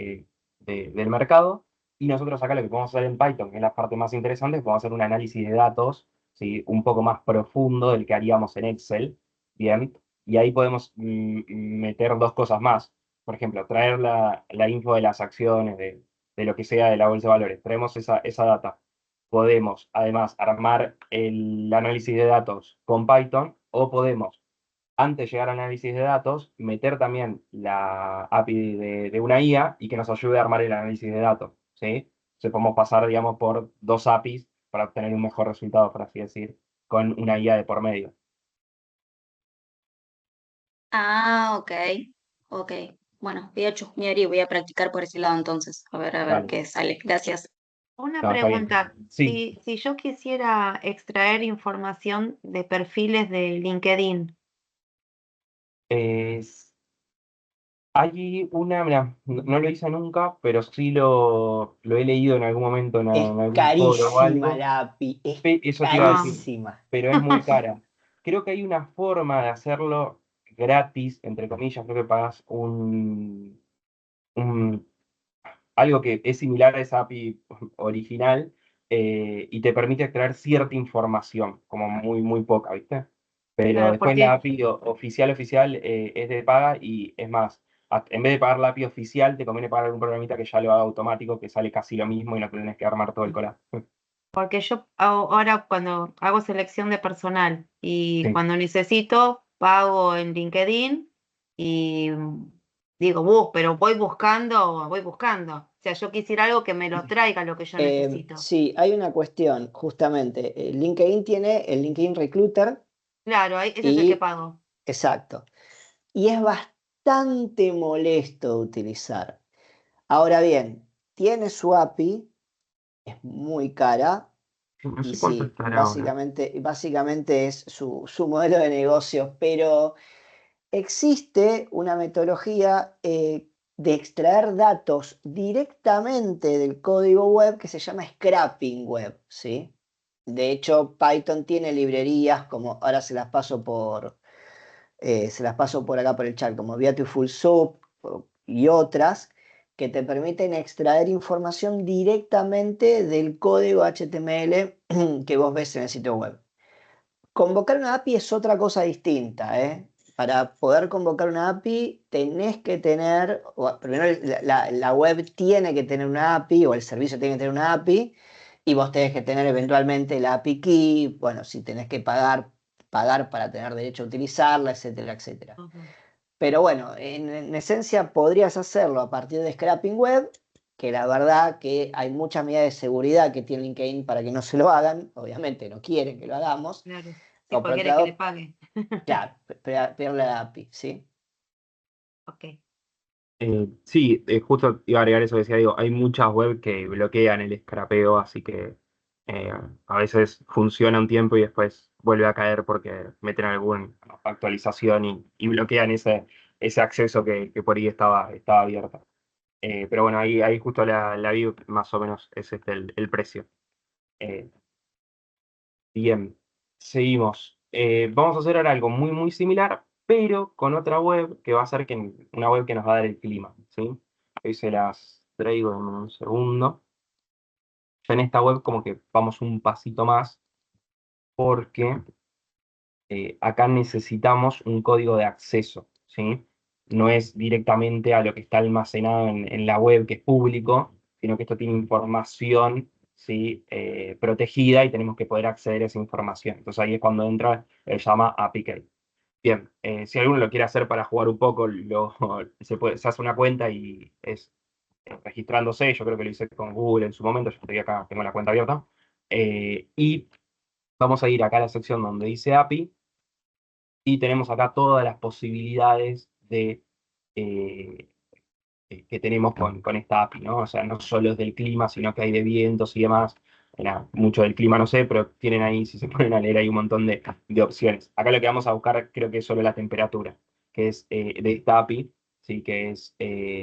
del mercado, y nosotros acá lo que podemos hacer en Python, que es la parte más interesante, podemos hacer un análisis de datos, ¿sí? Un poco más profundo del que haríamos en Excel, ¿bien? Y ahí podemos meter dos cosas más. por ejemplo, traer la info de las acciones, de lo que sea de la bolsa de valores, traemos esa data. Podemos, además, armar el análisis de datos con Python o podemos, antes de llegar al análisis de datos, meter también la API de una IA y que nos ayude a armar el análisis de datos, ¿sí? Entonces podemos pasar, digamos, por dos APIs para obtener un mejor resultado, por así decir, con una IA de por medio. Ah, ok, ok. Bueno, voy a chusmear y voy a practicar por ese lado entonces. A ver Dale. qué sale. Gracias. Una No, está bien. pregunta, Sí, si yo quisiera extraer información de perfiles de LinkedIn, es- hay una, mira, no lo hice nunca, pero sí lo he leído en algún momento en Es algún foro o carísima algo. la API, es Eso te iba a decir, carísima. pero es muy cara. Creo que hay una forma de hacerlo gratis, entre comillas, creo que pagas un- algo que es similar a esa API original y te permite extraer cierta información, como muy, muy poca, ¿viste? Pero después la porque, API oficial es de paga y es más, en vez de pagar la API oficial, te conviene pagar algún programita que ya lo haga automático, que sale casi lo mismo y no tenés que armar todo el collage. porque yo ahora cuando hago selección de personal y Sí. cuando necesito, pago en LinkedIn y digo, pero voy buscando. O sea, yo quisiera algo que me lo traiga lo que yo necesito. Sí, hay una cuestión, justamente. LinkedIn tiene el LinkedIn Recruiter Claro, ese es el que y, pago. exacto, y es bastante molesto de utilizar. Ahora bien, tiene su API, es muy cara No y sé cuánto sí, estará ahora. básicamente es su modelo de negocio, pero existe una metodología de extraer datos directamente del código web que se llama scraping web, ¿sí? De hecho, Python tiene librerías como, ahora se las paso por acá por el chat, como Beautiful Soup y otras, que te permiten extraer información directamente del código HTML que vos ves en el sitio web. Convocar una API es otra cosa distinta, ¿eh? Para poder convocar una API tenés que tener, primero la web tiene que tener una API o el servicio tiene que tener una API y vos tenés que tener eventualmente la API key, bueno, si tenés que pagar para tener derecho a utilizarla, etcétera, etcétera. Ujú. Pero bueno, en esencia podrías hacerlo a partir de Scrapping Web, que la verdad que hay muchas medidas de seguridad que tiene LinkedIn para que no se lo hagan, obviamente no quieren que lo hagamos. Claro, sí, O por porque otro quiere que le lado, pague. claro, pedirle la API, ¿sí? Ok. Sí, justo iba a agregar eso que decía, digo, hay muchas web que bloquean el scrapeo, así que eh, a veces funciona un tiempo y después vuelve a caer porque meten alguna actualización y bloquean ese acceso que por ahí estaba abierto. Pero bueno, ahí justo la vi, más o menos es el precio. Eh, Bien, seguimos. Vamos a hacer ahora algo muy, muy similar, pero con otra web que va a ser una web que nos va a dar el clima, ¿sí? Hoy se las traigo en un segundo. Ya en esta web como que vamos un pasito más porque acá necesitamos un código de acceso, ¿sí? No es directamente a lo que está almacenado en la web, que es público, sino que esto tiene información, ¿sí? Protegida y tenemos que poder acceder a esa información. Entonces ahí es cuando entra el llama API Key. Bien, si alguno lo quiere hacer para jugar un poco, se hace una cuenta y es registrándose. Yo creo que lo hice con Google en su momento, yo estoy acá, tengo la cuenta abierta. Y vamos a ir acá a la sección donde dice API y tenemos acá todas las posibilidades eh, que tenemos con esta API, ¿no? O sea, no solo es del clima, sino que hay de vientos y demás. Mira, mucho del clima no sé, pero tienen ahí, si se ponen a leer, hay un montón de opciones. Acá lo que vamos a buscar creo que es solo la temperatura, que es de esta API, ¿sí? Que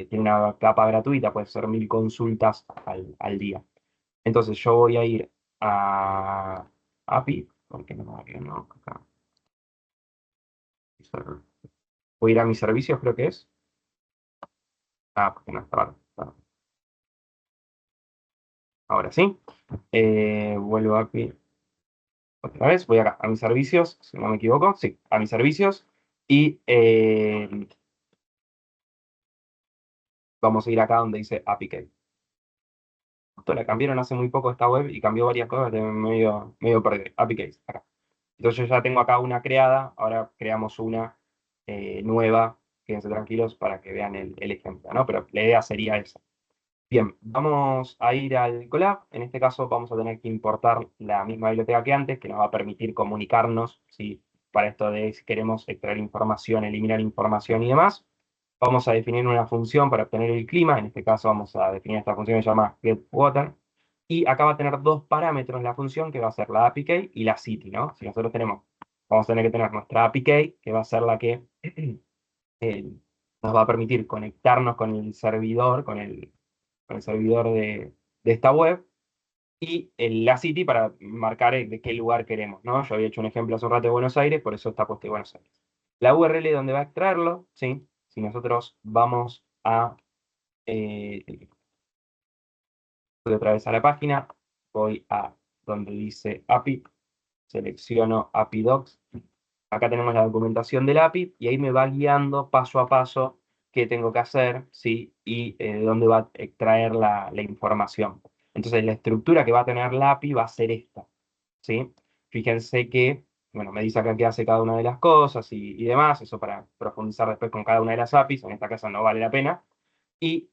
tiene una capa gratuita, puede ser 1000 consultas al día. Entonces yo voy a ir a API, porque no, acá. Voy a ir a mis servicios, creo que es. Porque no estaba. Ahora sí. Vuelvo aquí otra vez. Voy acá a mis servicios, si no me equivoco. Sí, a mis servicios. Y vamos a ir acá donde dice API Key. Esto la cambiaron hace muy poco esta web y cambió varias cosas, de medio perdido. API Keys, acá. Entonces yo ya tengo acá una creada, ahora creamos una nueva, quédense tranquilos para que vean el ejemplo, ¿no? Pero la idea sería esa. Bien, vamos a ir al Colab. En este caso vamos a tener que importar la misma biblioteca que antes, que nos va a permitir comunicarnos, ¿sí? Para esto de si queremos extraer información, eliminar información y demás. Vamos a definir una función para obtener el clima. En este caso vamos a definir esta función que se llama getWater. Y acá va a tener dos parámetros la función, que va a ser la API key y la city, ¿no? Si nosotros vamos a tener que tener nuestra API key, que va a ser la que nos va a permitir conectarnos con el servidor, con el servidor de esta web, y la city para marcar de qué lugar queremos, ¿no? Yo había hecho un ejemplo hace un rato de Buenos Aires, por eso está puesto de Buenos Aires. La URL donde va a extraerlo, ¿sí? Si nosotros vamos a otra vez a la página, voy a donde dice API, selecciono API Docs. Acá tenemos la documentación del API y ahí me va guiando paso a paso qué tengo que hacer, ¿sí? Y dónde va a extraer la información. Entonces, la estructura que va a tener la API va a ser esta, ¿sí? Fíjense que, bueno, me dice acá qué hace cada una de las cosas y demás, eso para profundizar después con cada una de las APIs, en esta casa no vale la pena. Y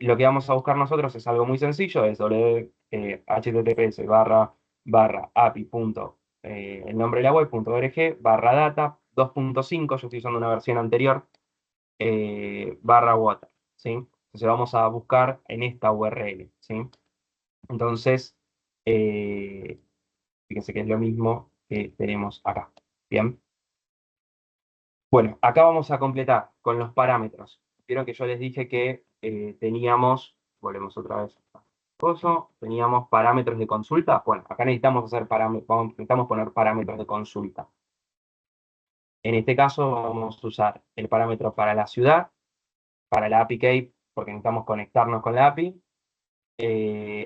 lo que vamos a buscar nosotros es algo muy sencillo, es https api. El nombre de la web, .org, /data 2.5, yo estoy usando una versión anterior, /water, ¿sí? Entonces vamos a buscar en esta URL, ¿sí? Entonces, fíjense que es lo mismo que tenemos acá, ¿bien? Bueno, acá vamos a completar con los parámetros. Vieron que yo les dije que volvemos otra vez a coso, teníamos parámetros de consulta. Bueno, acá necesitamos necesitamos poner parámetros de consulta. En este caso vamos a usar el parámetro para la ciudad, para la API key, porque necesitamos conectarnos con la API.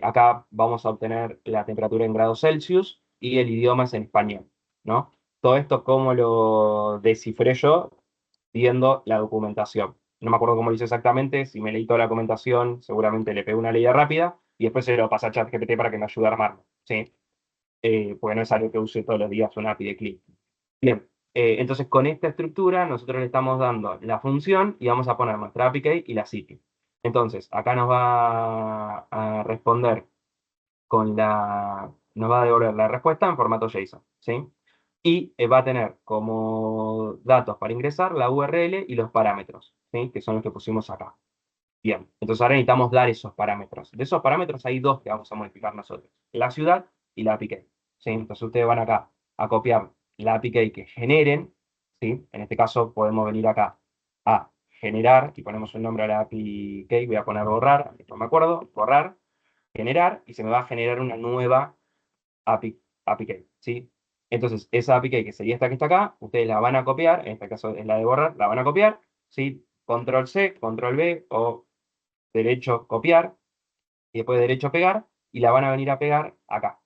Acá vamos a obtener la temperatura en grados Celsius y el idioma es en español, ¿no? Todo esto, ¿cómo lo descifré yo? Viendo la documentación. No me acuerdo cómo lo hice exactamente, si me leí toda la documentación, seguramente le pegué una leída rápida y después se lo pasé a ChatGPT para que me ayude a armarlo, ¿sí? Porque no es algo que use todos los días una API de clic. Bien, entonces con esta estructura nosotros le estamos dando la función y vamos a poner nuestra API key y la city. Entonces, acá nos va a responder nos va a devolver la respuesta en formato JSON, ¿sí? Y va a tener como datos para ingresar la URL y los parámetros, ¿sí? Que son los que pusimos acá. Bien, entonces ahora necesitamos dar esos parámetros. De esos parámetros hay dos que vamos a modificar nosotros, la ciudad y la API key, ¿sí? Entonces ustedes van acá a copiar la API key que generen, ¿sí? En este caso podemos venir acá a generar y ponemos un nombre a la API key, voy a poner borrar, no me acuerdo, borrar, generar, y se me va a generar una nueva API key, ¿sí? Entonces, esa API key, que sería esta que está acá, ustedes la van a copiar, en este caso es la de borrar, la van a copiar, ¿sí? Control C, Control V o derecho copiar, y después derecho pegar, y la van a venir a pegar acá.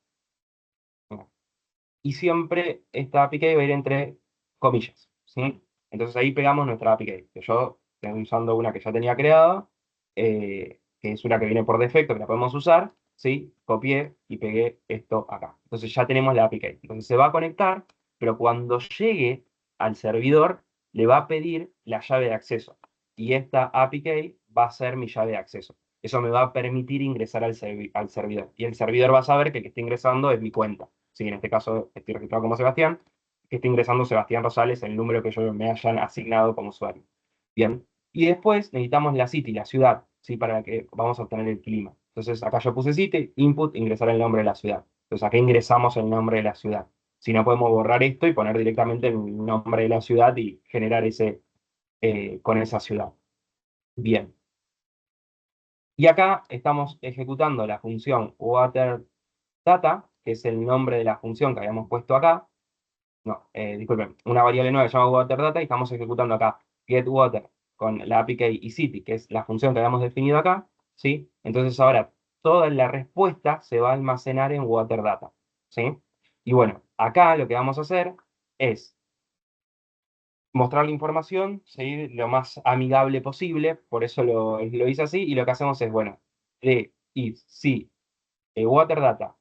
Y siempre esta API key va a ir entre comillas, ¿sí? Entonces ahí pegamos nuestra API key, que yo estoy usando una que ya tenía creada, que es una que viene por defecto, que la podemos usar, ¿sí? Copié y pegué esto acá. Entonces ya tenemos la API key. Entonces se va a conectar, pero cuando llegue al servidor, le va a pedir la llave de acceso. Y esta API key va a ser mi llave de acceso. Eso me va a permitir ingresar al servidor. Y el servidor va a saber que el que está ingresando es mi cuenta. Sí, en este caso estoy registrado como Sebastián, que está ingresando Sebastián Rosales, el número que ellos me hayan asignado como usuario. Bien. Y después necesitamos la city, la ciudad, ¿sí? Para la que vamos a obtener el clima. Entonces acá yo puse city, input, ingresar el nombre de la ciudad. Entonces acá ingresamos el nombre de la ciudad. Si no podemos borrar esto y poner directamente el nombre de la ciudad y generar con esa ciudad. Bien. Y acá estamos ejecutando la función waterData, que es el nombre de la función que habíamos puesto acá. No, disculpen, una variable nueva que se llama waterData y estamos ejecutando acá getWater con la API key y city, que es la función que habíamos definido acá, ¿sí? Entonces ahora toda la respuesta se va a almacenar en waterData, ¿sí? Y bueno, acá lo que vamos a hacer es mostrar la información, ¿sí? Lo más amigable posible, por eso lo hice así, y lo que hacemos es, bueno, y si Waterdata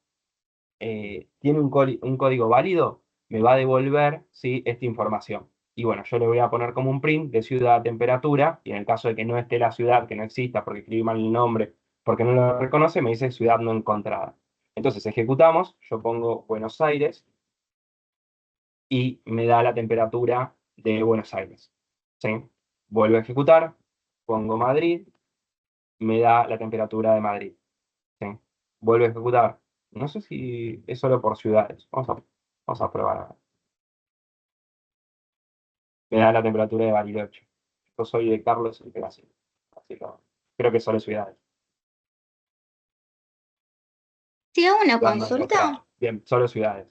tiene un código válido, me va a devolver, ¿sí? Esta información. Y bueno, yo le voy a poner como un print de ciudad, temperatura, y en el caso de que no esté la ciudad, que no exista porque escribí mal el nombre, porque no lo reconoce, me dice ciudad no encontrada. Entonces ejecutamos, yo pongo Buenos Aires y me da la temperatura de Buenos Aires. ¿Sí? Vuelvo a ejecutar, pongo Madrid, me da la temperatura de Madrid. ¿Sí? Vuelvo a ejecutar. No sé si es solo por ciudades. Vamos a probar. A ver. Me da la temperatura de Bariloche. Yo soy de Carlos y Brasil. Así que creo que solo ciudades. Si hago una Ciudad no consulta, encontrada. Bien, solo ciudades.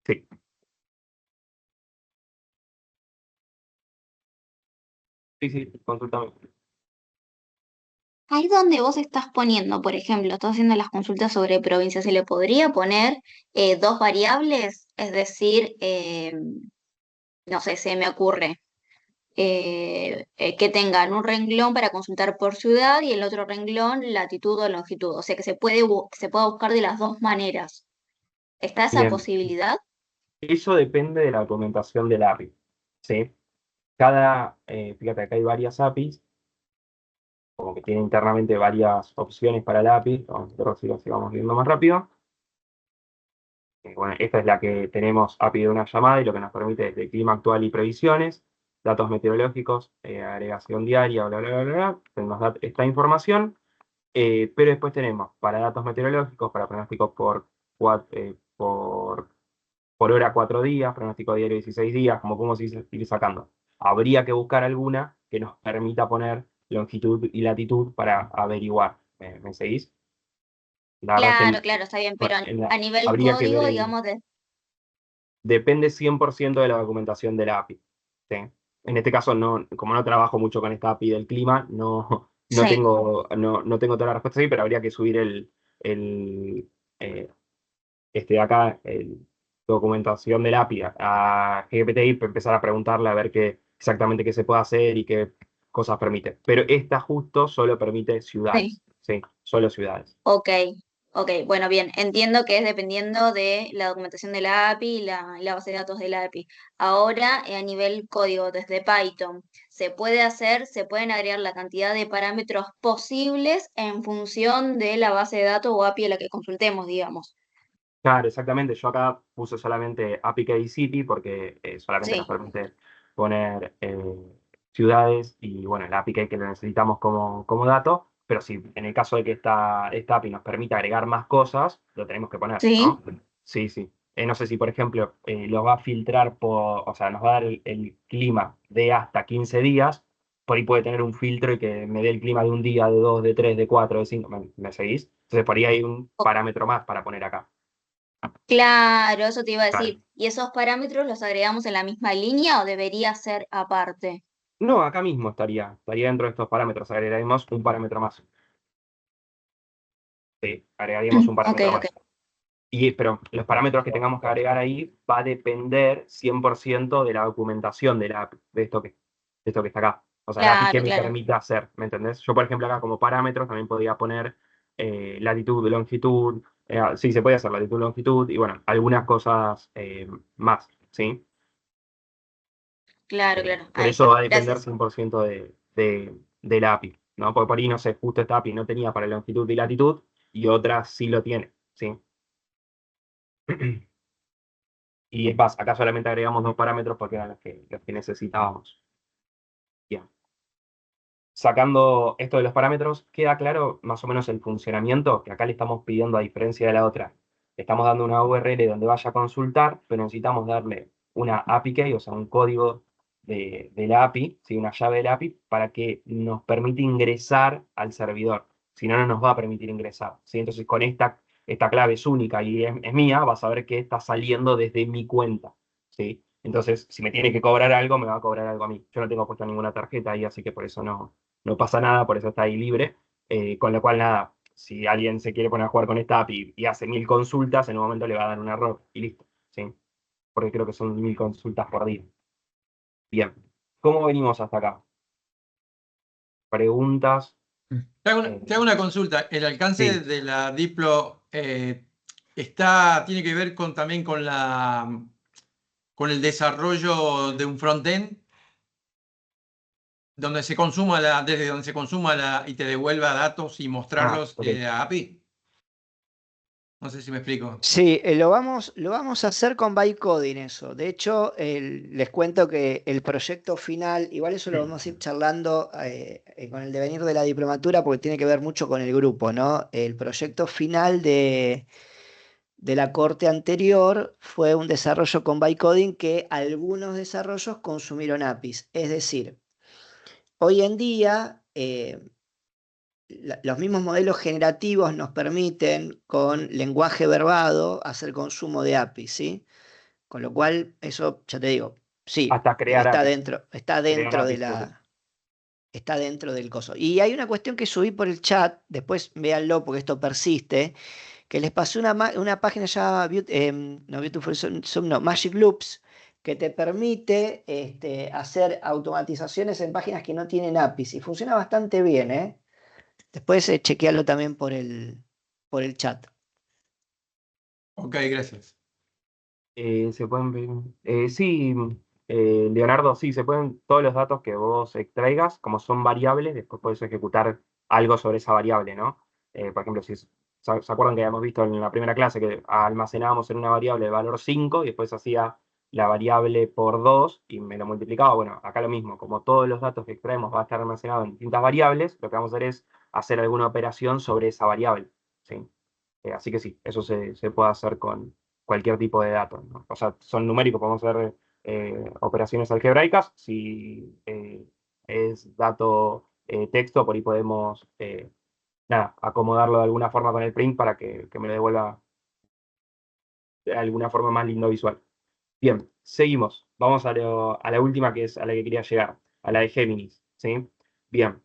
Sí, sí, sí, consultame. ahí donde vos estás poniendo, por ejemplo, estás haciendo las consultas sobre provincias, ¿se le podría poner dos variables? Es decir, no sé, se me ocurre que tengan un renglón para consultar por ciudad y el otro renglón latitud o longitud. O sea que se pueda buscar de las dos maneras. ¿Está esa Bien, posibilidad? eso depende de la documentación del API. ¿Sí? Fíjate, acá hay varias APIs, como que tiene internamente varias opciones para la API. Vamos a ver si vamos viendo más rápido. Bueno, esta es la que tenemos API de una llamada y lo que nos permite es de clima actual y previsiones, datos meteorológicos, agregación diaria, bla, bla, bla, bla, bla. Nos da esta información, pero después tenemos para datos meteorológicos, para pronósticos por hora 4 días, pronóstico diario 16 días, como podemos ir sacando. Habría que buscar alguna que nos permita poner longitud y latitud para averiguar. ¿Me seguís? La verdad es Claro, que claro, está bien, pero a nivel habría que ver código, digamos, de... depende 100% de la documentación de la API. ¿Sí? En este caso, no, como no trabajo mucho con esta API del clima, Sí, no tengo todas las respuestas ahí, pero habría que subir el, eh, de acá, documentación del API a GPTI para empezar a preguntarle a ver exactamente qué se puede hacer y qué cosas permite. Pero esta justo solo permite sí. ciudades, ¿sí? Solo ciudades. Ok, ok, bueno, bien, entiendo que es dependiendo de la documentación de la API y la base de datos de la API. Ahora, a nivel código, desde Python, se pueden agregar la cantidad de parámetros posibles en función de la base de datos o API a la que consultemos, digamos. Claro, exactamente. Yo acá puse solamente API City porque solamente nos Sí, permite poner ciudades y bueno, el API que lo necesitamos como dato, pero si en el caso de que esta API nos permita agregar más cosas, lo tenemos que poner, sí. ¿no? Sí, sí. No sé si, por ejemplo, lo va a filtrar o sea, nos va a dar el clima de hasta 15 días, por ahí puede tener un filtro y que me dé el clima de un día, de dos, de tres, de cuatro, de cinco, ¿me seguís? Entonces por ahí hay un O- parámetro más para poner acá. Claro, eso te iba a Claro. decir. ¿Y esos parámetros los agregamos en la misma línea o debería ser aparte? No, acá mismo estaría dentro de estos parámetros. Agregaríamos un parámetro más. Sí, agregaríamos un Ok, parámetro ok. más. Pero los parámetros que tengamos que agregar ahí va a depender 100% de la documentación de la API, de esto que está acá. O sea, la API que Claro, me claro. permita hacer, ¿me entendés? Yo, por ejemplo, acá como parámetros también podría poner latitud, longitud. Sí, se puede hacer latitud, longitud y bueno, algunas cosas más, ¿sí? Claro, claro. Pero Ahí eso está. va a depender Gracias. 100% de la API, ¿no? Porque por ahí, no sé, justo esta API no tenía para longitud y latitud y otra sí lo tiene, ¿sí? Y es más, acá solamente agregamos dos parámetros porque eran los que necesitábamos. Bien. Sacando esto de los parámetros, queda claro más o menos el funcionamiento que acá le estamos pidiendo a diferencia de la otra. Le estamos dando una URL donde vaya a consultar, pero necesitamos darle una API key, o sea, un código de la API, ¿sí? Una llave de la API, para que nos permita ingresar al servidor. Si no, no nos va a permitir ingresar, ¿sí? Entonces, con esta clave es única y es mía, vas a ver que está saliendo desde mi cuenta, ¿sí? Entonces, si me tiene que cobrar algo, me va a cobrar algo a mí. Yo no tengo puesto ninguna tarjeta ahí, así que por eso no pasa nada, por eso está ahí libre. Con lo cual, nada, si alguien se quiere poner a jugar con esta API y hace 1000 consultas, en un momento le va a dar un error y listo, ¿sí? Porque creo que son 1000 consultas por día. Bien, ¿cómo venimos hasta acá? Preguntas. Te hago una consulta. ¿El alcance Sí. de la Diplo tiene que ver también con el desarrollo de un frontend donde se consuma desde donde se consuma y te devuelva datos y mostrarlos Ok. a API? No sé si me explico. Sí, lo vamos a hacer con bytecoding eso. De hecho, les cuento que el proyecto final, igual eso lo vamos a ir charlando con el devenir de la diplomatura porque tiene que ver mucho con el grupo, ¿no? El proyecto final de la corte anterior fue un desarrollo con bytecoding que algunos desarrollos consumieron APIs. Es decir, hoy en día los mismos modelos generativos nos permiten con lenguaje verbado hacer consumo de APIs, ¿sí? Con lo cual, eso ya te digo, sí, Hasta crear APIs. está Crear dentro de APIs públicas. está dentro del coso. Y hay una cuestión que subí por el chat, después véanlo porque esto persiste, que les pasé una página ya, no Beautiful Zoom, no, Magic Loops, que te permite hacer automatizaciones en páginas que no tienen APIs y funciona bastante bien, ¿eh? Después chequearlo también por el chat. Ok, gracias. Se pueden ver. Sí, Leonardo, sí, se pueden. Todos los datos que vos extraigas, como son variables, después podés ejecutar algo sobre esa variable, ¿no? Por ejemplo, ¿se acuerdan que habíamos visto en la primera clase que almacenábamos en una variable de valor 5 y después hacía la variable por 2 y me lo multiplicaba? Bueno, acá lo mismo, como todos los datos que extraemos va a estar almacenado en distintas variables, lo que vamos a hacer es hacer alguna operación sobre esa variable, ¿sí? Así que sí, eso se puede hacer con cualquier tipo de datos, ¿no? O sea, son numéricos, podemos hacer operaciones algebraicas. Si es dato texto, por ahí podemos nada, acomodarlo de alguna forma con el print para que me lo devuelva de alguna forma más lindo visual. Bien, seguimos. Vamos a la última que es a la que quería llegar, a la de Géminis, ¿sí? Bien,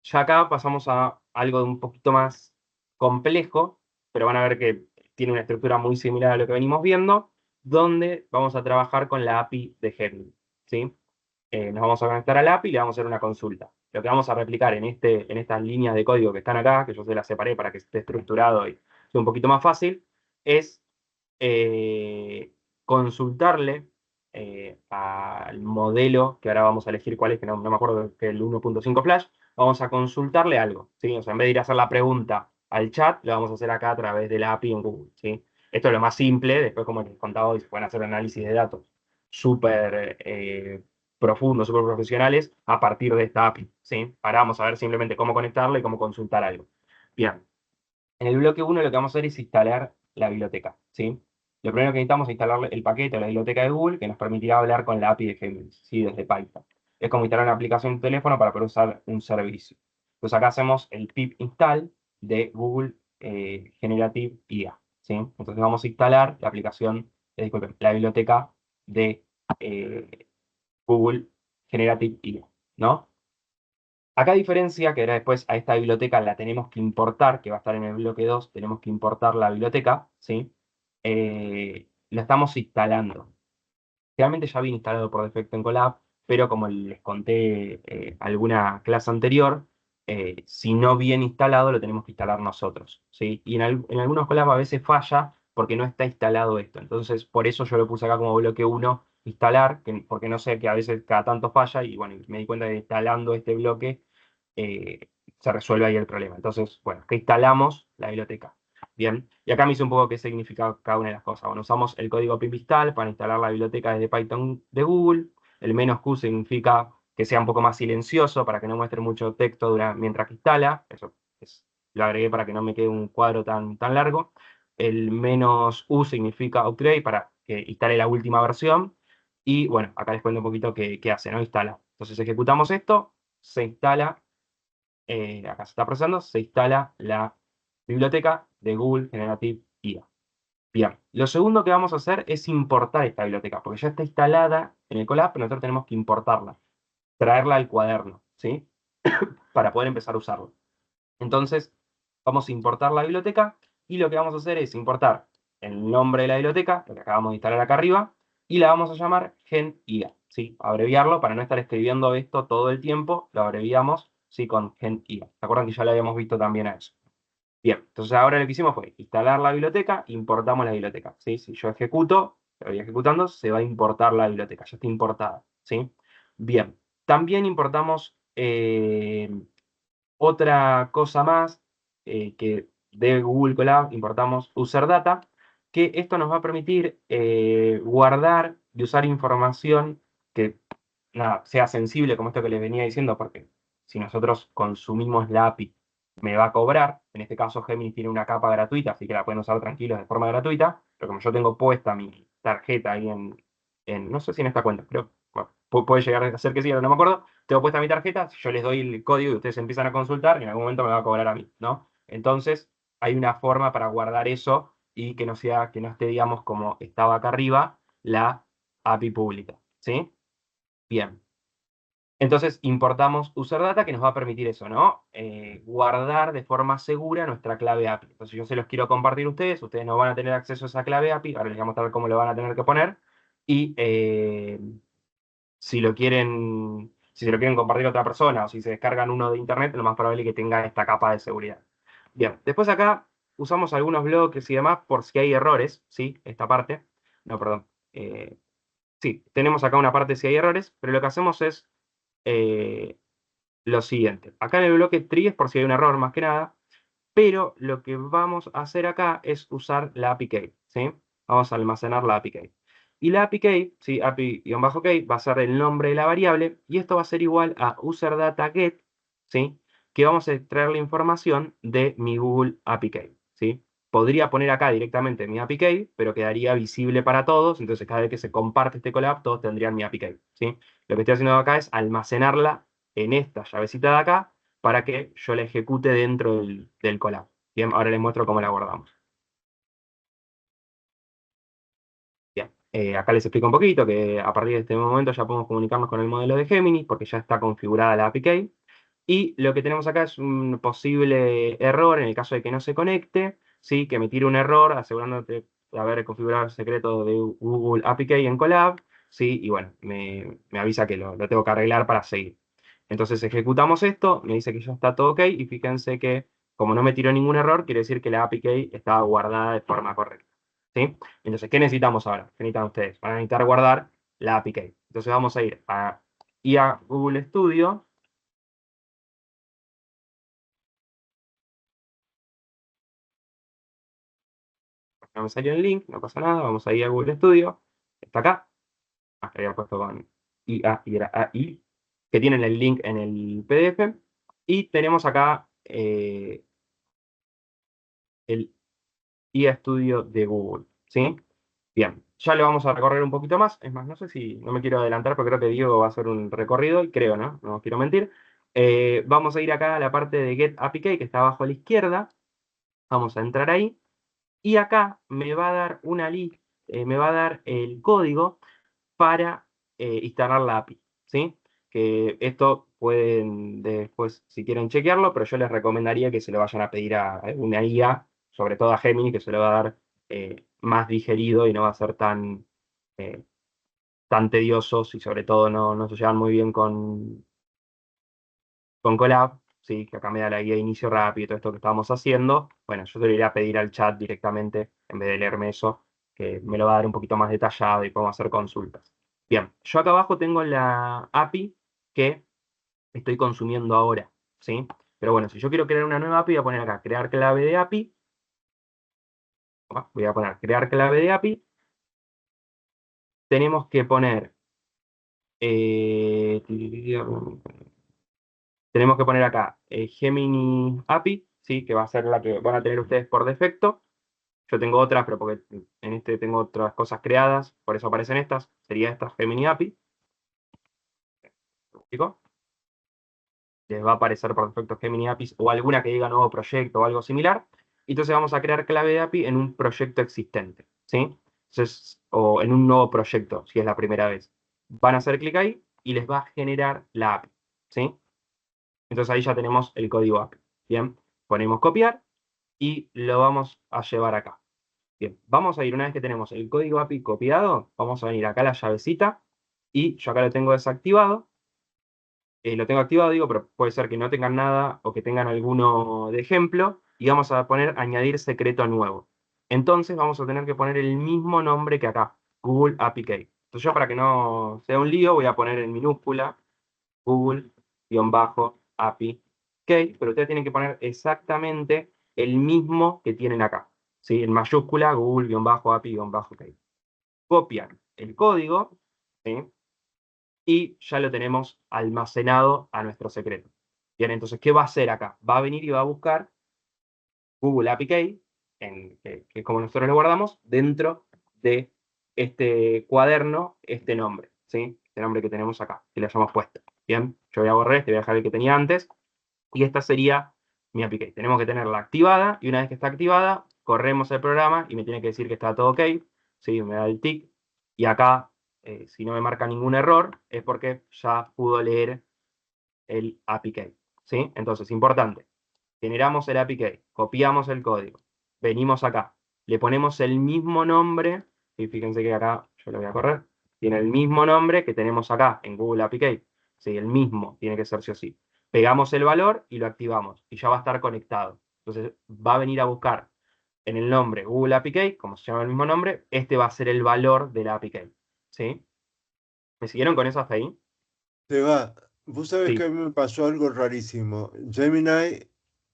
ya acá pasamos a algo de un poquito más complejo, pero van a ver que tiene una estructura muy similar a lo que venimos viendo, donde vamos a trabajar con la API de Gemini, ¿sí? Nos vamos a conectar a la API y le vamos a hacer una consulta. Lo que vamos a replicar en estas líneas de código que están acá, que yo se las separé para que esté estructurado y sea un poquito más fácil, es consultarle al modelo, que ahora vamos a elegir cuál es, que no me acuerdo, que el 1.5 Flash, vamos a consultarle algo, ¿sí? O sea, en vez de ir a hacer la pregunta al chat, lo vamos a hacer acá a través de la API en Google, ¿sí? Esto es lo más simple, después como les contaba hoy, se pueden hacer análisis de datos súper profundos, súper profesionales a partir de esta API, ¿sí? Ahora vamos a ver simplemente cómo conectarla y cómo consultar algo. Bien, en el bloque 1 lo que vamos a hacer es instalar la biblioteca, ¿sí? Lo primero que necesitamos es instalar el paquete o la biblioteca de Google que nos permitirá hablar con la API de Gemini, ¿sí? Desde Python. Es como instalar una aplicación de teléfono para poder usar un servicio. Entonces acá hacemos el pip install de Google Generative IA, ¿sí? Entonces vamos a instalar la aplicación, disculpen, la biblioteca de Google Generative IA, ¿no? Acá a diferencia que ahora después a esta biblioteca la tenemos que importar, que va a estar en el bloque 2, tenemos que importar la biblioteca, ¿sí? Lo estamos instalando. Realmente ya viene instalado por defecto en Colab, pero como les conté alguna clase anterior, si no viene instalado lo tenemos que instalar nosotros, ¿sí? Y en algunos Colab a veces falla porque no está instalado esto. Entonces, por eso yo lo puse acá como bloque 1, instalar, porque no sé que a veces cada tanto falla y bueno, me di cuenta de que instalando este bloque se resuelve ahí el problema. Entonces, bueno, que instalamos la biblioteca. Bien, y acá me hice un poco qué significa cada una de las cosas. Bueno, usamos el código pip install para instalar la biblioteca desde Python de Google. El "-q" significa que sea un poco más silencioso para que no muestre mucho texto mientras que instala. Eso lo agregué para que no me quede un cuadro tan largo. El "-u" significa upgrade para que instale la última versión. Y bueno, acá les cuento un poquito qué hace, ¿no? Instala. Entonces ejecutamos esto, se instala, acá se está procesando, se instala la biblioteca de Google Generative IA. Bien, lo segundo que vamos a hacer es importar esta biblioteca, porque ya está instalada en el Colab, pero nosotros tenemos que importarla, traerla al cuaderno, ¿sí? Para poder empezar a usarlo. Entonces, vamos a importar la biblioteca y lo que vamos a hacer es importar el nombre de la biblioteca, lo que acabamos de instalar acá arriba, y la vamos a llamar GenIA, ¿sí? Abreviarlo para no estar escribiendo esto todo el tiempo, lo abreviamos, ¿sí? Con gentia. ¿Se acuerdan que ya lo habíamos visto también a eso? Bien, entonces ahora lo que hicimos fue instalar la biblioteca, importamos la biblioteca, ¿sí? Si yo ejecuto, lo voy ejecutando, se va a importar la biblioteca, ya está importada, ¿sí? Bien, también importamos otra cosa más que de Google Colab, importamos User Data, que esto nos va a permitir guardar y usar información que nada, sea sensible, como esto que les venía diciendo, porque si nosotros consumimos la API, me va a cobrar. En este caso, Gemini tiene una capa gratuita, así que la pueden usar tranquilos de forma gratuita. Pero como yo tengo puesta mi tarjeta ahí no sé si en esta cuenta, pero bueno, puede llegar a ser que sí, ahora no me acuerdo. Tengo puesta mi tarjeta, si yo les doy el código y ustedes empiezan a consultar, en algún momento me va a cobrar a mí, ¿no? Entonces, hay una forma para guardar eso y que no sea, que no esté, digamos, como estaba acá arriba, la API pública, ¿sí? Bien. Entonces importamos UserData que nos va a permitir eso, ¿no? Guardar de forma segura nuestra clave API. Entonces yo se los quiero compartir a ustedes, ustedes no van a tener acceso a esa clave API, ahora les voy a mostrar cómo lo van a tener que poner. Y si lo quieren, si se lo quieren compartir a otra persona o si se descargan uno de internet, lo más probable es que tenga esta capa de seguridad. Bien, después acá usamos algunos bloques y demás por si hay errores, ¿sí? Esta parte. No, perdón. Sí, tenemos acá una parte si hay errores, pero lo que hacemos es lo siguiente. Acá en el bloque tree es por si hay un error más que nada, pero lo que vamos a hacer acá es usar la API key, ¿sí? Vamos a almacenar la API key. Y la API key, ¿sí? API-key va a ser el nombre de la variable y esto va a ser igual a UserDataGet, ¿sí? Que vamos a extraer la información de mi Google API key, ¿sí? Podría poner acá directamente mi API key, pero quedaría visible para todos, entonces cada vez que se comparte este collab, todos tendrían mi API key, ¿sí? Lo que estoy haciendo acá es almacenarla en esta llavecita de acá para que yo la ejecute dentro del collab. Bien, ahora les muestro cómo la guardamos. Bien, acá les explico un poquito que a partir de este momento ya podemos comunicarnos con el modelo de Gemini porque ya está configurada la API key. Y lo que tenemos acá es un posible error en el caso de que no se conecte, ¿sí? Que me tire un error asegurándote de haber configurado el secreto de Google API Key en Colab, ¿sí? Y bueno, me avisa que lo tengo que arreglar para seguir. Entonces ejecutamos esto, me dice que ya está todo ok y fíjense que como no me tiró ningún error, quiere decir que la API Key estaba guardada de forma correcta, ¿sí? Entonces, ¿qué necesitamos ahora? ¿Qué necesitan ustedes? Van a necesitar guardar la API Key. Entonces vamos a ir a IA Google Studio. No me salió el link, no pasa nada, vamos a ir a Google Studio, está acá, que había puesto con IA y era AI, que tienen el link en el PDF, y tenemos acá el IA Studio de Google, ¿sí? Bien, ya lo vamos a recorrer un poquito más, es más, no sé si, no me quiero adelantar, porque creo que Diego va a hacer un recorrido, y creo, ¿no? No quiero mentir. Vamos a ir acá a la parte de Get API Key, que está abajo a la izquierda, vamos a entrar ahí, y acá me va a dar una lista, me va a dar el código para instalar la API, ¿sí? Que esto pueden después, si quieren chequearlo, pero yo les recomendaría que se lo vayan a pedir a una IA, sobre todo a Gemini, que se lo va a dar más digerido y no va a ser eh, tan tediosos y sobre todo no se llevan muy bien con Colab, ¿sí? Que acá me da la guía de inicio rápido y todo esto que estábamos haciendo. Bueno, yo te lo iré a pedir al chat directamente en vez de leerme eso, que me lo va a dar un poquito más detallado y podemos hacer consultas. Bien, yo acá abajo tengo la API que estoy consumiendo ahora, ¿sí? Pero bueno, si yo quiero crear una nueva API, voy a poner acá, crear clave de API. Voy a poner crear clave de API. Tenemos que poner... tenemos que poner acá Gemini API, ¿sí? Que va a ser la que van a tener ustedes por defecto. Yo tengo otras, pero porque en este tengo otras cosas creadas, por eso aparecen estas. Sería esta Gemini API. ¿Explico? Les va a aparecer por defecto Gemini APIs o alguna que diga nuevo proyecto o algo similar. Y entonces vamos a crear clave de API en un proyecto existente, ¿sí? Entonces, o en un nuevo proyecto, si es la primera vez. Van a hacer clic ahí y les va a generar la API, ¿sí? Entonces ahí ya tenemos el código API. Bien, ponemos copiar y lo vamos a llevar acá. Bien, vamos a ir, una vez que tenemos el código API copiado, vamos a venir acá a la llavecita Y yo acá lo tengo desactivado. Lo tengo activado, digo, pero puede ser que no tengan nada o que tengan alguno de ejemplo. Y vamos a poner añadir secreto nuevo. Entonces vamos a tener que poner el mismo nombre que acá, Google API Key. Entonces yo para que no sea un lío voy a poner en minúscula Google-API Key, pero ustedes tienen que poner exactamente el mismo que tienen acá. ¿Sí? En mayúscula Google-API-Key. Copian el código, ¿sí? Y ya lo tenemos almacenado a nuestro secreto. Bien, entonces, ¿qué va a hacer acá? Va a venir y va a buscar Google API Key, que es como nosotros lo guardamos, dentro de este cuaderno, este nombre, ¿sí? Este nombre que tenemos acá, que le hayamos puesto. Bien, yo voy a borrar este, voy a dejar el que tenía antes, y esta sería mi API Key. Tenemos que tenerla activada, y una vez que está activada, corremos el programa y me tiene que decir que está todo ok, ¿sí? Me da el tick, y acá, si no me marca ningún error, es porque ya pudo leer el API Key, ¿sí? Entonces, importante, generamos el API Key, copiamos el código, venimos acá, le ponemos el mismo nombre, y fíjense que acá, yo lo voy a correr, tiene el mismo nombre que tenemos acá en Google API Key, ¿sí? El mismo, tiene que ser sí o sí. Pegamos el valor y lo activamos, y ya va a estar conectado. Entonces, va a venir a buscar en el nombre Google API Key, como se llama el mismo nombre, este va a ser el valor de la API Key, ¿sí? ¿Me siguieron con eso hasta ahí? Te va. Vos sabés que Sí. a mí me pasó algo rarísimo. Gemini,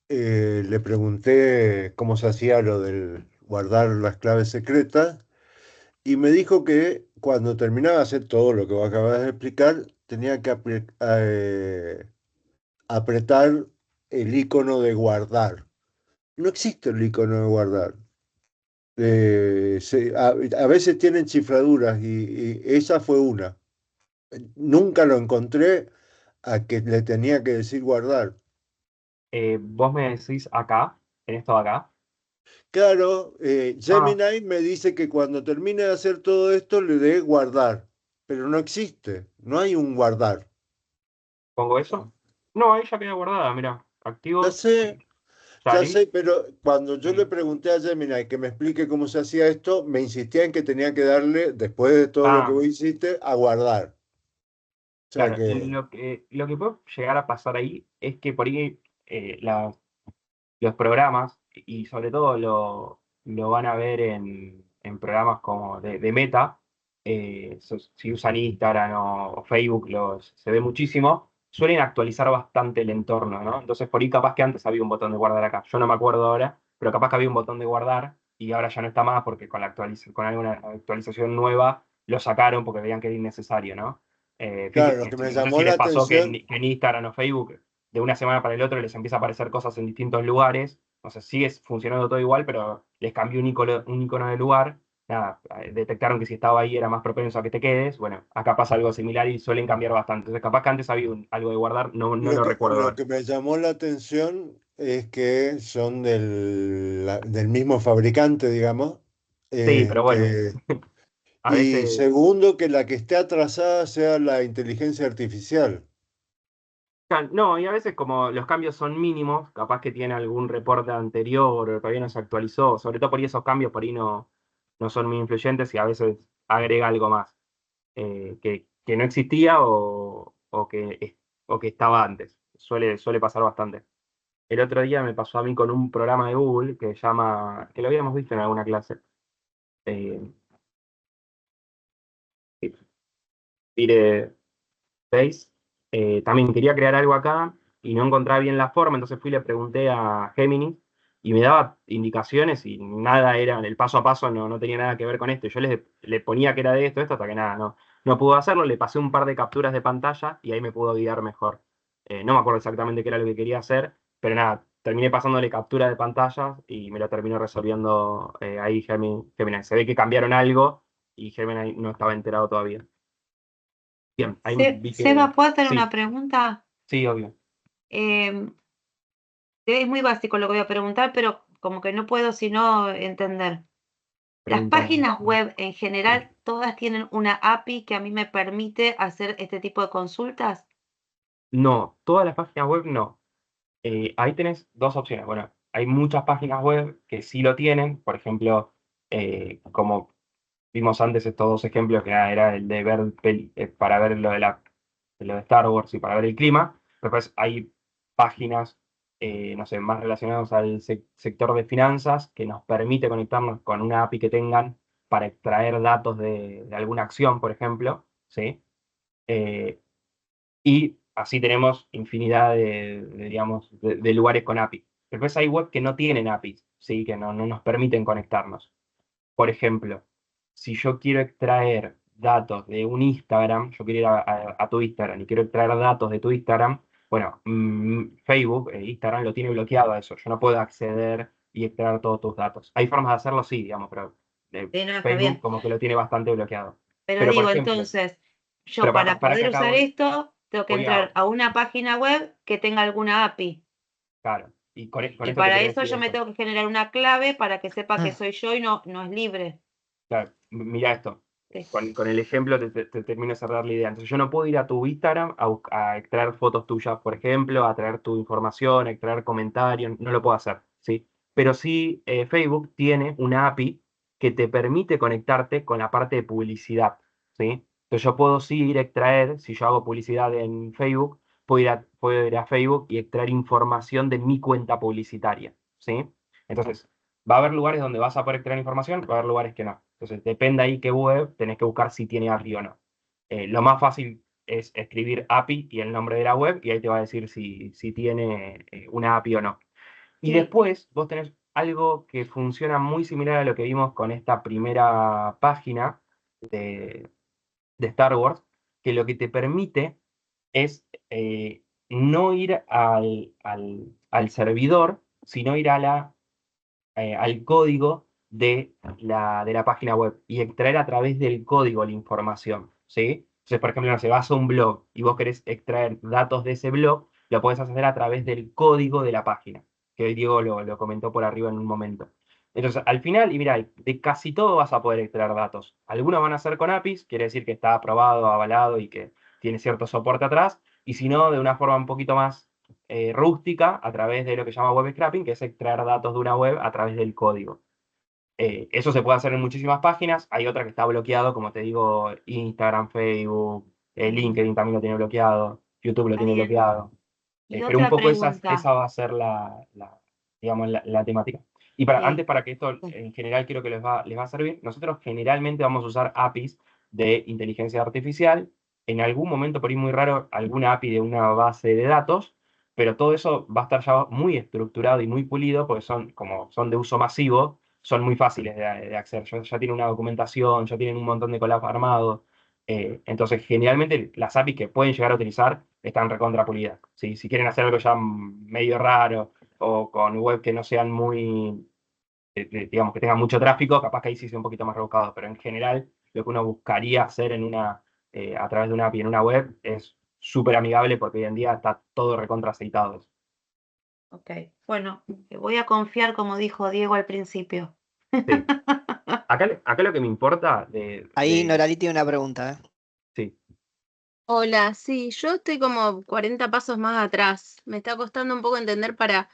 le pregunté cómo se hacía lo del guardar las claves secretas y me dijo que cuando terminaba de hacer todo lo que vos acabas de explicar, tenía que apretar el icono de guardar. No existe el icono de guardar. A veces tienen chifladuras y esa fue una. Nunca lo encontré a que le tenía que decir guardar. Vos me decís acá, en esto de acá. Claro, Ah, Gemini me dice que cuando termine de hacer todo esto le dé guardar, pero no existe, no hay un guardar. ¿pongo eso? No, ahí ya queda guardada, mira. Ya Activo, sé, ya salí. sé, pero cuando yo le Sí. pregunté a Gemini que me explique cómo se hacía esto, me insistía en que tenía que darle, después de todo lo que Ah, vos hiciste, a guardar. O sea claro, que, lo que puede llegar a pasar ahí es que por ahí los programas, y sobre todo lo van a ver en programas como de Meta, si usan Instagram o Facebook, se ve muchísimo, suelen actualizar bastante el entorno, ¿no? Entonces por ahí capaz que antes había un botón de guardar acá, yo no me acuerdo ahora, pero capaz que había un botón de guardar y ahora ya no está más porque con alguna actualización nueva lo sacaron porque veían que era innecesario, ¿no? claro, lo que me No sé llamó si la les pasó que atención, que en Instagram o Facebook de una semana para el otro les empieza a aparecer cosas en distintos lugares. O sea, sigue funcionando todo igual, pero les cambió un icono de lugar. Nada, detectaron que si estaba ahí era más propenso a que te quedes. Bueno, acá pasa algo similar y suelen cambiar bastante. Entonces, capaz que antes había algo de guardar, no lo recuerdo lo ahora. que me llamó la atención es que son del mismo fabricante, digamos. Sí, pero bueno, Este, a y veces. segundo, que la que esté atrasada sea la inteligencia artificial. No, y a veces como los cambios son mínimos, capaz que tiene algún reporte anterior o todavía no se actualizó, sobre todo por ahí esos cambios por ahí no son muy influyentes y a veces agrega algo más. Que no existía o que estaba antes. Suele pasar bastante. El otro día me pasó a mí con un programa de Google que se llama, que lo habíamos visto en alguna clase, eh, Tire Base. También quería crear algo acá y no encontraba bien la forma, entonces fui y le pregunté a Gemini y me daba indicaciones y nada era, el paso a paso no tenía nada que ver con esto. Yo le ponía que era de esto, hasta que nada, no pudo hacerlo, le pasé un par de capturas de pantalla y ahí me pudo guiar mejor. No me acuerdo exactamente qué era lo que quería hacer, pero nada, terminé pasándole captura de pantallas y me lo terminó resolviendo ahí Gemini. Se ve que cambiaron algo y Gemini no estaba enterado todavía. Bien, ahí vi que Seba, ¿puedo hacer una sí, pregunta? sí, obvio. Em, es muy básico lo que voy a preguntar, pero como que no puedo sino entender. Las Pregúntame. páginas web en general, todas tienen una API que a mí me permite hacer este tipo de consultas. No, todas las páginas web no. Ahí tenés dos opciones. Bueno, hay muchas páginas web que sí lo tienen, por ejemplo, como vimos antes estos dos ejemplos que era el de ver para ver lo de Star Wars y para ver el clima. Después hay páginas, no sé, más relacionadas al sector de finanzas que nos permite conectarnos con una API que tengan para extraer datos de alguna acción, por ejemplo, ¿sí? Y así tenemos infinidad digamos, de lugares con API. Después hay web que no tienen APIs, ¿sí? Que no nos permiten conectarnos. Por ejemplo, si yo quiero extraer datos de un Instagram, yo quiero ir a tu Instagram y quiero extraer datos de tu Instagram, bueno, Facebook, Instagram lo tiene bloqueado a eso. Yo no puedo acceder y extraer todos tus datos. Hay formas de hacerlo, sí, digamos, pero Sí, no, está Facebook bien. como que lo tiene bastante bloqueado. Pero Pero, por digo, ejemplo, entonces, yo pero para para que poder acá usar esto, tengo que voy entrar a una página web que tenga alguna API. claro, y con Y esto te para quería eso decir yo me eso. tengo que generar una clave para que sepa que soy yo y no es libre. Claro, mira esto. Sí. Con el ejemplo te termino de cerrar la idea. Entonces, yo no puedo ir a tu Instagram a extraer fotos tuyas, por ejemplo, a traer tu información, a extraer comentarios, no lo puedo hacer, ¿sí? Pero sí, Facebook tiene una API que te permite conectarte con la parte de publicidad, ¿sí? Entonces, yo puedo sí ir a extraer, si yo hago publicidad en Facebook, puedo ir a Facebook y extraer información de mi cuenta publicitaria, ¿sí? Entonces, va a haber lugares donde vas a poder extraer información, va a haber lugares que no. Entonces, depende ahí qué web, tenés que buscar si tiene API o no. Lo más fácil es escribir API y el nombre de la web, y ahí te va a decir si tiene una API o no. Y Sí. después vos tenés algo que funciona muy similar a lo que vimos con esta primera página de, de Star Wars, que lo que te permite es no ir al servidor, sino ir al código de la página web y extraer a través del código la información, ¿sí? Entonces, por ejemplo, no sé, vas a un blog y vos querés extraer datos de ese blog, lo podés hacer a través del código de la página, que hoy Diego lo comentó por arriba en un momento. Entonces, al final, y mira, de casi todo vas a poder extraer datos. Algunos van a ser con APIs, quiere decir que está aprobado, avalado y que tiene cierto soporte atrás, y si no, de una forma un poquito más rústica a través de lo que se llama web scraping, que es extraer datos de una web a través del código. Eso se puede hacer en muchísimas páginas. Hay otra que está bloqueado, como te digo, Instagram, Facebook, LinkedIn también lo tiene bloqueado, YouTube lo Está tiene bien. bloqueado. Y Pero un otra poco esa pregunta. va a ser digamos, la temática. Y Sí. antes, para que esto en general creo que les va a servir, nosotros generalmente vamos a usar APIs de inteligencia artificial. En algún momento, por ahí muy raro, alguna API de una base de datos, pero todo eso va a estar ya muy estructurado y muy pulido, porque como son de uso masivo, son muy fáciles de acceder. Ya tienen una documentación, ya tienen un montón de collabs armados. Entonces, generalmente las APIs que pueden llegar a utilizar están recontra pulidas. ¿Sí? Si quieren hacer algo ya medio raro o con web que no sean muy, digamos, que tengan mucho tráfico, capaz que ahí sí sea un poquito más rebuscado, pero en general lo que uno buscaría hacer a través de una API en una web es súper amigable porque hoy en día está todo recontra aceitado. Ok. Bueno, voy a confiar como dijo Diego al principio. Sí. Acá lo que me importa Ahí Norali tiene una pregunta, ¿eh? sí. Hola, sí, yo estoy como 40 pasos más atrás. Me está costando un poco entender para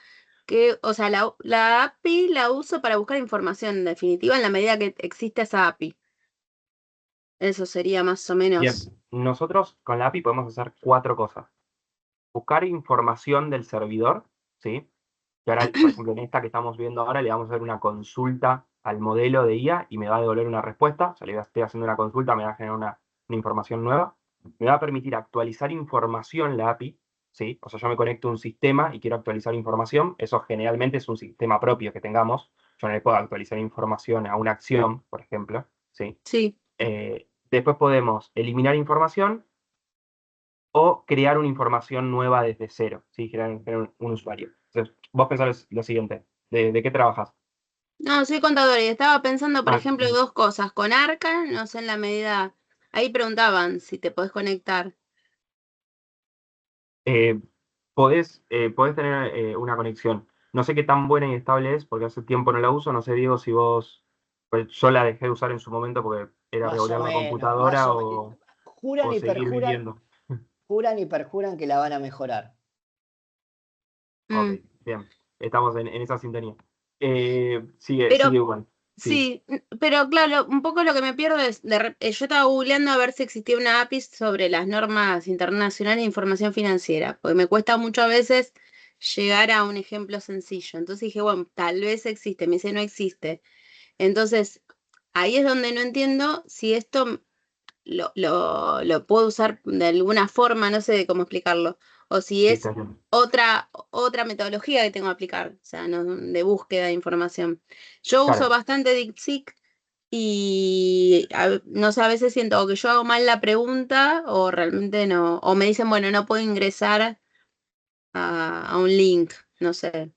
qué, o sea, la API la uso para buscar información, en definitiva, en la medida que existe esa API. Eso sería más o Bien, menos. nosotros con la API podemos hacer 4 cosas. Buscar información del servidor, ¿sí? Que ahora, por ejemplo, en esta que estamos viendo ahora, le vamos a hacer una consulta al modelo de IA y me va a devolver una respuesta. O sea, estoy haciendo una consulta, me va a generar una información nueva. Me va a permitir actualizar información la API, ¿sí? O sea, yo me conecto a un sistema y quiero actualizar información. Eso generalmente es un sistema propio que tengamos. Yo no le puedo actualizar información a una acción, por ejemplo, ¿sí? Sí. Después podemos eliminar información o crear una información nueva desde cero, ¿sí? Crear un usuario. Entonces, vos pensás lo siguiente, ¿de qué trabajas? No, soy contadora y estaba pensando, por Ah, ejemplo, dos cosas. Con Arca, no sé en la medida. Ahí preguntaban si te podés conectar. eh, podés tener una conexión. No sé qué tan buena y estable es, porque hace tiempo no la uso. No sé, Diego, si vos, pues yo la dejé de usar en su momento porque era Más o revolver la menos, más computadora o menos. Juran o y seguir perjuran, viviendo. juran y perjuran que la van a mejorar. Ok, Mm. bien, estamos en esa sintonía. Pero Sigue igual. Sí, pero claro, un poco lo que me pierdo es, yo estaba googleando a ver si existía una API sobre las normas internacionales de información financiera, porque me cuesta mucho a veces llegar a un ejemplo sencillo. Entonces dije, bueno, tal vez existe, me dice no existe. Entonces, ahí es donde no entiendo si esto lo puedo usar de alguna forma, no sé cómo explicarlo, o si Sí, es te entiendo. otra metodología que tengo que aplicar, o sea, de búsqueda de información. Yo uso Claro, bastante DeepSeek y no sé, a veces siento o que yo hago mal la pregunta o realmente no, o me dicen, bueno, no puedo ingresar a un link, no sé.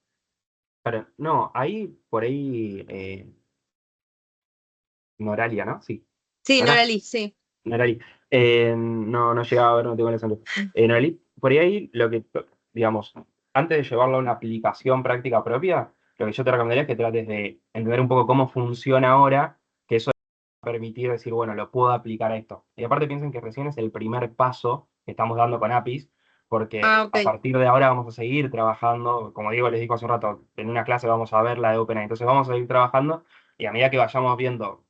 claro. No, ahí, por ahí, Noralia, ¿no? Sí. Sí, no Acá, la li, sí. Norali. No, no llegaba a ver, no tengo el acento. Norali, por ahí, lo que, digamos, antes de llevarlo a una aplicación práctica propia, lo que yo te recomendaría es que trates de entender un poco cómo funciona ahora, que eso va a permitir decir, bueno, lo puedo aplicar a esto. Y aparte piensen que recién es el primer paso que estamos dando con APIs, porque Ah, a ok. partir de ahora vamos a seguir trabajando, como digo, les digo hace un rato, en una clase vamos a ver la de OpenAI, entonces vamos a seguir trabajando y a medida que vayamos viendo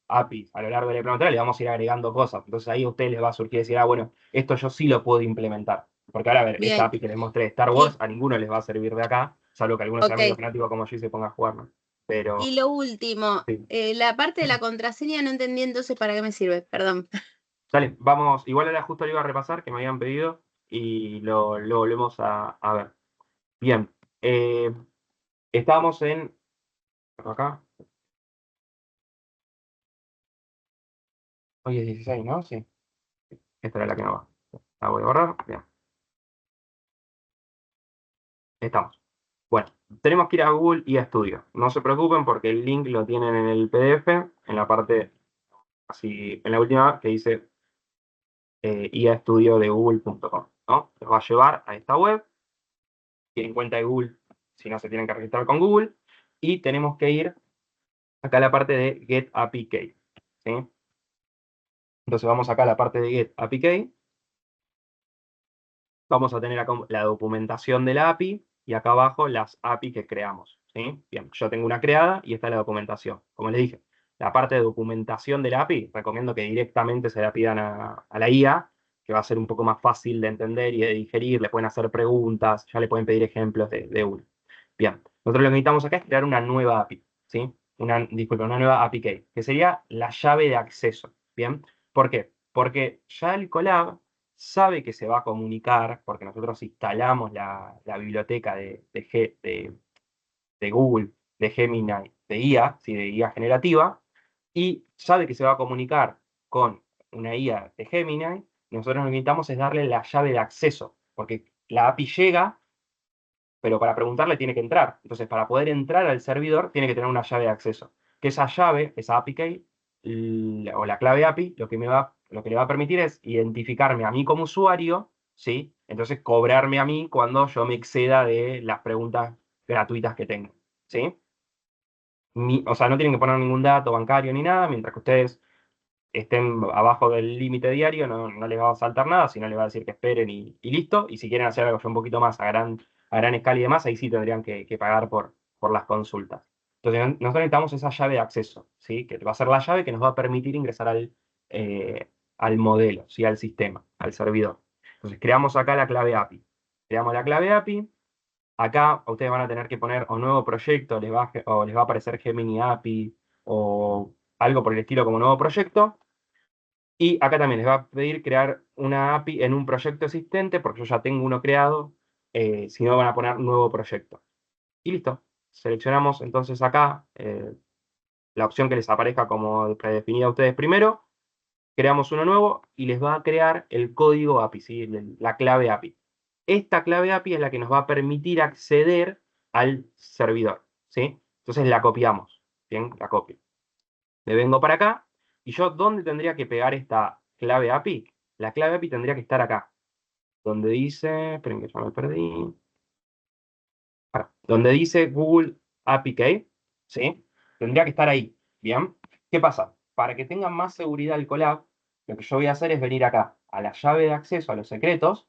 APIs a lo largo del implementador, le vamos a ir agregando cosas. Entonces ahí a ustedes les va a surgir decir, ah, bueno, esto yo sí lo puedo implementar. Porque ahora, a ver, esta Bien. API que les mostré de Star Wars, Y, a ninguno les va a servir de acá, salvo que alguno sea medio ok. fanático como yo y se ponga a jugar, ¿no? Pero, Y lo último, sí. la parte de la contraseña no entendí entonces para qué me sirve, perdón. Dale, vamos, igual ahora justo lo iba a repasar, que me habían pedido, y lo volvemos a ver. Bien, eh, estábamos en, acá, hoy es 16, ¿no? Sí, esta era la que no va. La voy a borrar, bien, estamos. Bueno, tenemos que ir a Google y a Studio. No se preocupen porque el link lo tienen en el PDF, en la parte, así, en la última que dice iastudio de google.com, ¿no? Les va a llevar a esta web, tienen cuenta de Google, si no se tienen que registrar con Google, y tenemos que ir acá a la parte de Get API Key, ¿sí? Entonces vamos acá a la parte de Get API Key, vamos a tener acá la documentación de la API y acá abajo las API que creamos, ¿sí? Bien, yo tengo una creada y esta es la documentación. Como les dije, la parte de documentación de la API, recomiendo que directamente se la pidan a la IA, que va a ser un poco más fácil de entender y de digerir, le pueden hacer preguntas, ya le pueden pedir ejemplos de uno. Bien, nosotros lo que necesitamos acá es crear una nueva API, ¿sí? Disculpa, una nueva API key, que sería la llave de acceso, ¿bien? ¿Por qué? Porque ya el Colab sabe que se va a comunicar, porque nosotros instalamos la biblioteca de Google, de Gemini, de IA, ¿sí? De IA generativa, y sabe que se va a comunicar con una IA de Gemini, nosotros lo que necesitamos es darle la llave de acceso, porque la API llega, pero para preguntarle tiene que entrar. Entonces, para poder entrar al servidor, tiene que tener una llave de acceso. Que esa llave, esa API key, o la clave API, lo que le va a permitir es identificarme a mí como usuario, ¿sí? Entonces, cobrarme a mí cuando yo me exceda de las preguntas gratuitas que tengo, ¿sí? O sea, no tienen que poner ningún dato bancario ni nada, mientras que ustedes estén abajo del límite diario, no les va a saltar nada, sino les va a decir que esperen y listo. Y si quieren hacer algo ya un poquito más a gran escala y demás, ahí sí tendrían que pagar por las consultas. Entonces, nosotros necesitamos esa llave de acceso, ¿sí? Que va a ser la llave que nos va a permitir ingresar al modelo, ¿sí? Al sistema, al servidor. Entonces, creamos acá la clave API. Creamos la clave API. Acá ustedes van a tener que poner o nuevo proyecto, o les va a aparecer Gemini API o algo por el estilo como nuevo proyecto. Y acá también les va a pedir crear una API en un proyecto existente, porque yo ya tengo uno creado, si no van a poner nuevo proyecto. Y listo. Seleccionamos entonces acá la opción que les aparezca como predefinida a ustedes primero, creamos uno nuevo y les va a crear el código API, ¿sí? La clave API. Esta clave API es la que nos va a permitir acceder al servidor, ¿sí? Entonces la copiamos, ¿bien? La copio. Me vengo para acá y yo, ¿dónde tendría que pegar esta clave API? La clave API tendría que estar acá, donde dice, esperen que ya me perdí, acá, donde dice Google API Key, ¿sí? Tendría que estar ahí, ¿bien? ¿Qué pasa? Para que tengan más seguridad el collab, lo que yo voy a hacer es venir acá a la llave de acceso a los secretos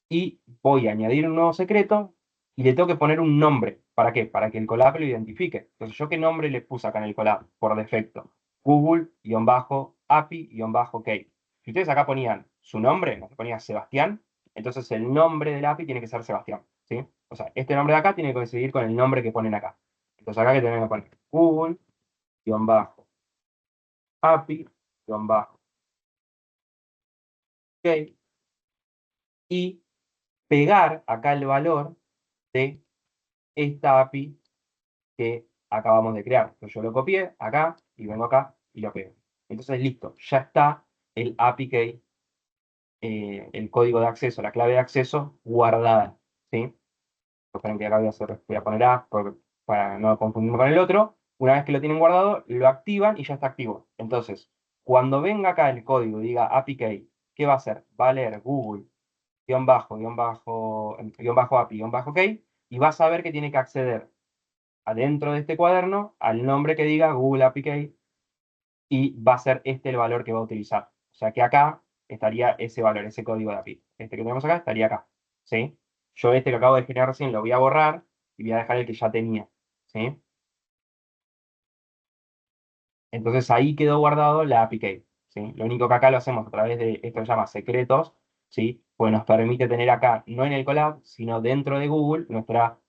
y voy a añadir un nuevo secreto y le tengo que poner un nombre ¿Para qué? Para que el collab lo identifique. Entonces, ¿yo qué nombre le puse acá en el collab? Por defecto. Google-API-key. Si ustedes acá ponían su nombre, no se ponía Sebastián, entonces el nombre del API tiene que ser Sebastián, ¿sí? O sea, este nombre de acá tiene que coincidir con el nombre que ponen acá. Entonces acá que tenemos que poner Google-API-key y pegar acá el valor de esta API que acabamos de crear. Entonces yo lo copié acá y vengo acá y lo pego. Entonces listo, ya está el API key, el código de acceso, la clave de acceso guardada, ¿sí? Esperen que acá voy a poner A para no confundirme con el otro. Una vez que lo tienen guardado, lo activan y ya está activo. Entonces, cuando venga acá el código y diga API key, ¿qué va a hacer? Va a leer Google API-key y va a saber que tiene que acceder adentro de este cuaderno al nombre que diga Google API Key y va a ser este el valor que va a utilizar. O sea que acá estaría ese valor, ese código de API. Este que tenemos acá estaría acá, ¿sí? Yo este que acabo de generar recién lo voy a borrar y voy a dejar el que ya tenía, ¿sí? Entonces ahí quedó guardado la API Key, ¿sí? Lo único que acá lo hacemos a través de esto que se llama secretos, ¿sí? Pues nos permite tener acá, no en el collab, sino dentro de Google, nuestra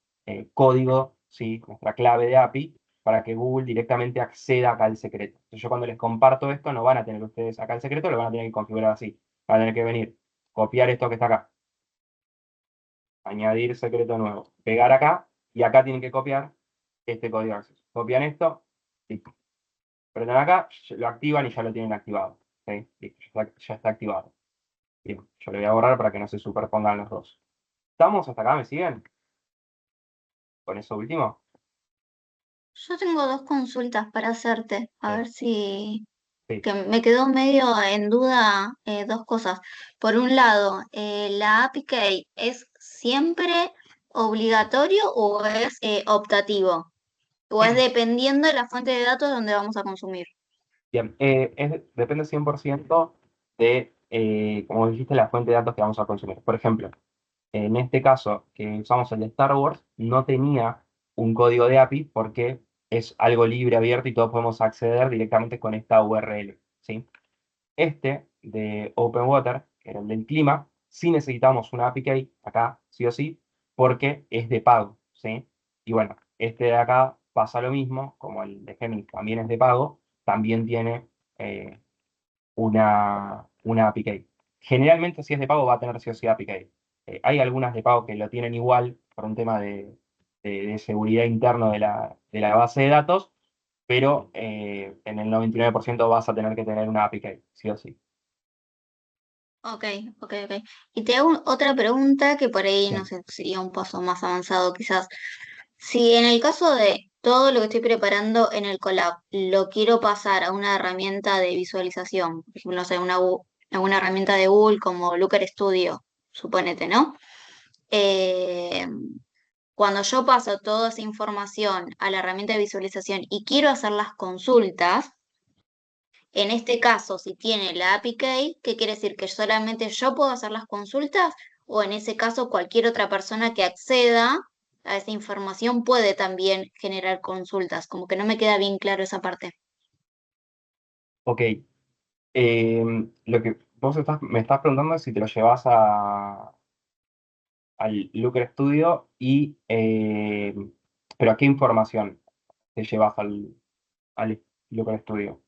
código, ¿sí? Nuestra clave de API, para que Google directamente acceda acá al secreto. Entonces yo cuando les comparto esto, no van a tener ustedes acá el secreto, lo van a tener que configurar así. Van a tener que venir, copiar esto que está acá, añadir secreto nuevo, pegar acá, y acá tienen que copiar este código de acceso. Copian esto, listo. Prenden acá, lo activan y ya lo tienen activado. ¿Sí? Listo, ya está activado. Bien, yo lo voy a borrar para que no se superpongan los dos. ¿Estamos hasta acá? ¿Me siguen? Con eso último. Yo tengo dos consultas para hacerte, a Sí, ver si sí. que me quedó medio en duda dos cosas. Por un lado, ¿la API Key es siempre obligatorio o es optativo? ¿O es dependiendo de la fuente de datos donde vamos a consumir? Bien, depende 100% de, como dijiste, la fuente de datos que vamos a consumir. Por ejemplo, en este caso que usamos el de Star Wars, no tenía un código de API porque es algo libre, abierto y todos podemos acceder directamente con esta URL, ¿sí? Este de Open Water, que era el del clima, sí necesitamos una API key acá, sí o sí, porque es de pago, ¿sí? Y bueno, este de acá pasa lo mismo, como el de Gemini también es de pago, también tiene eh, una API key. Generalmente si es de pago va a tener sí o sí API key. Hay algunas de pago que lo tienen igual por un tema de seguridad interno de la base de datos, pero en el 99% vas a tener que tener una API key, sí o sí. Ok, ok, ok. Y te hago otra pregunta que por ahí, no Sí. sé, sería un paso más avanzado quizás. Si en el caso de todo lo que estoy preparando en el Colab lo quiero pasar a una herramienta de visualización, por ejemplo, no sé, alguna herramienta de Google como Looker Studio, suponete, ¿no? Eh, Cuando yo paso toda esa información a la herramienta de visualización y quiero hacer las consultas, en este caso, si tiene la API Key, ¿qué quiere decir? ¿Que solamente yo puedo hacer las consultas? ¿O en ese caso cualquier otra persona que acceda a esa información puede también generar consultas? Como que no me queda bien claro esa parte. Ok. Lo que vos me estás preguntando es si te lo llevas al Looker Studio pero ¿a qué información te llevas al Looker Studio?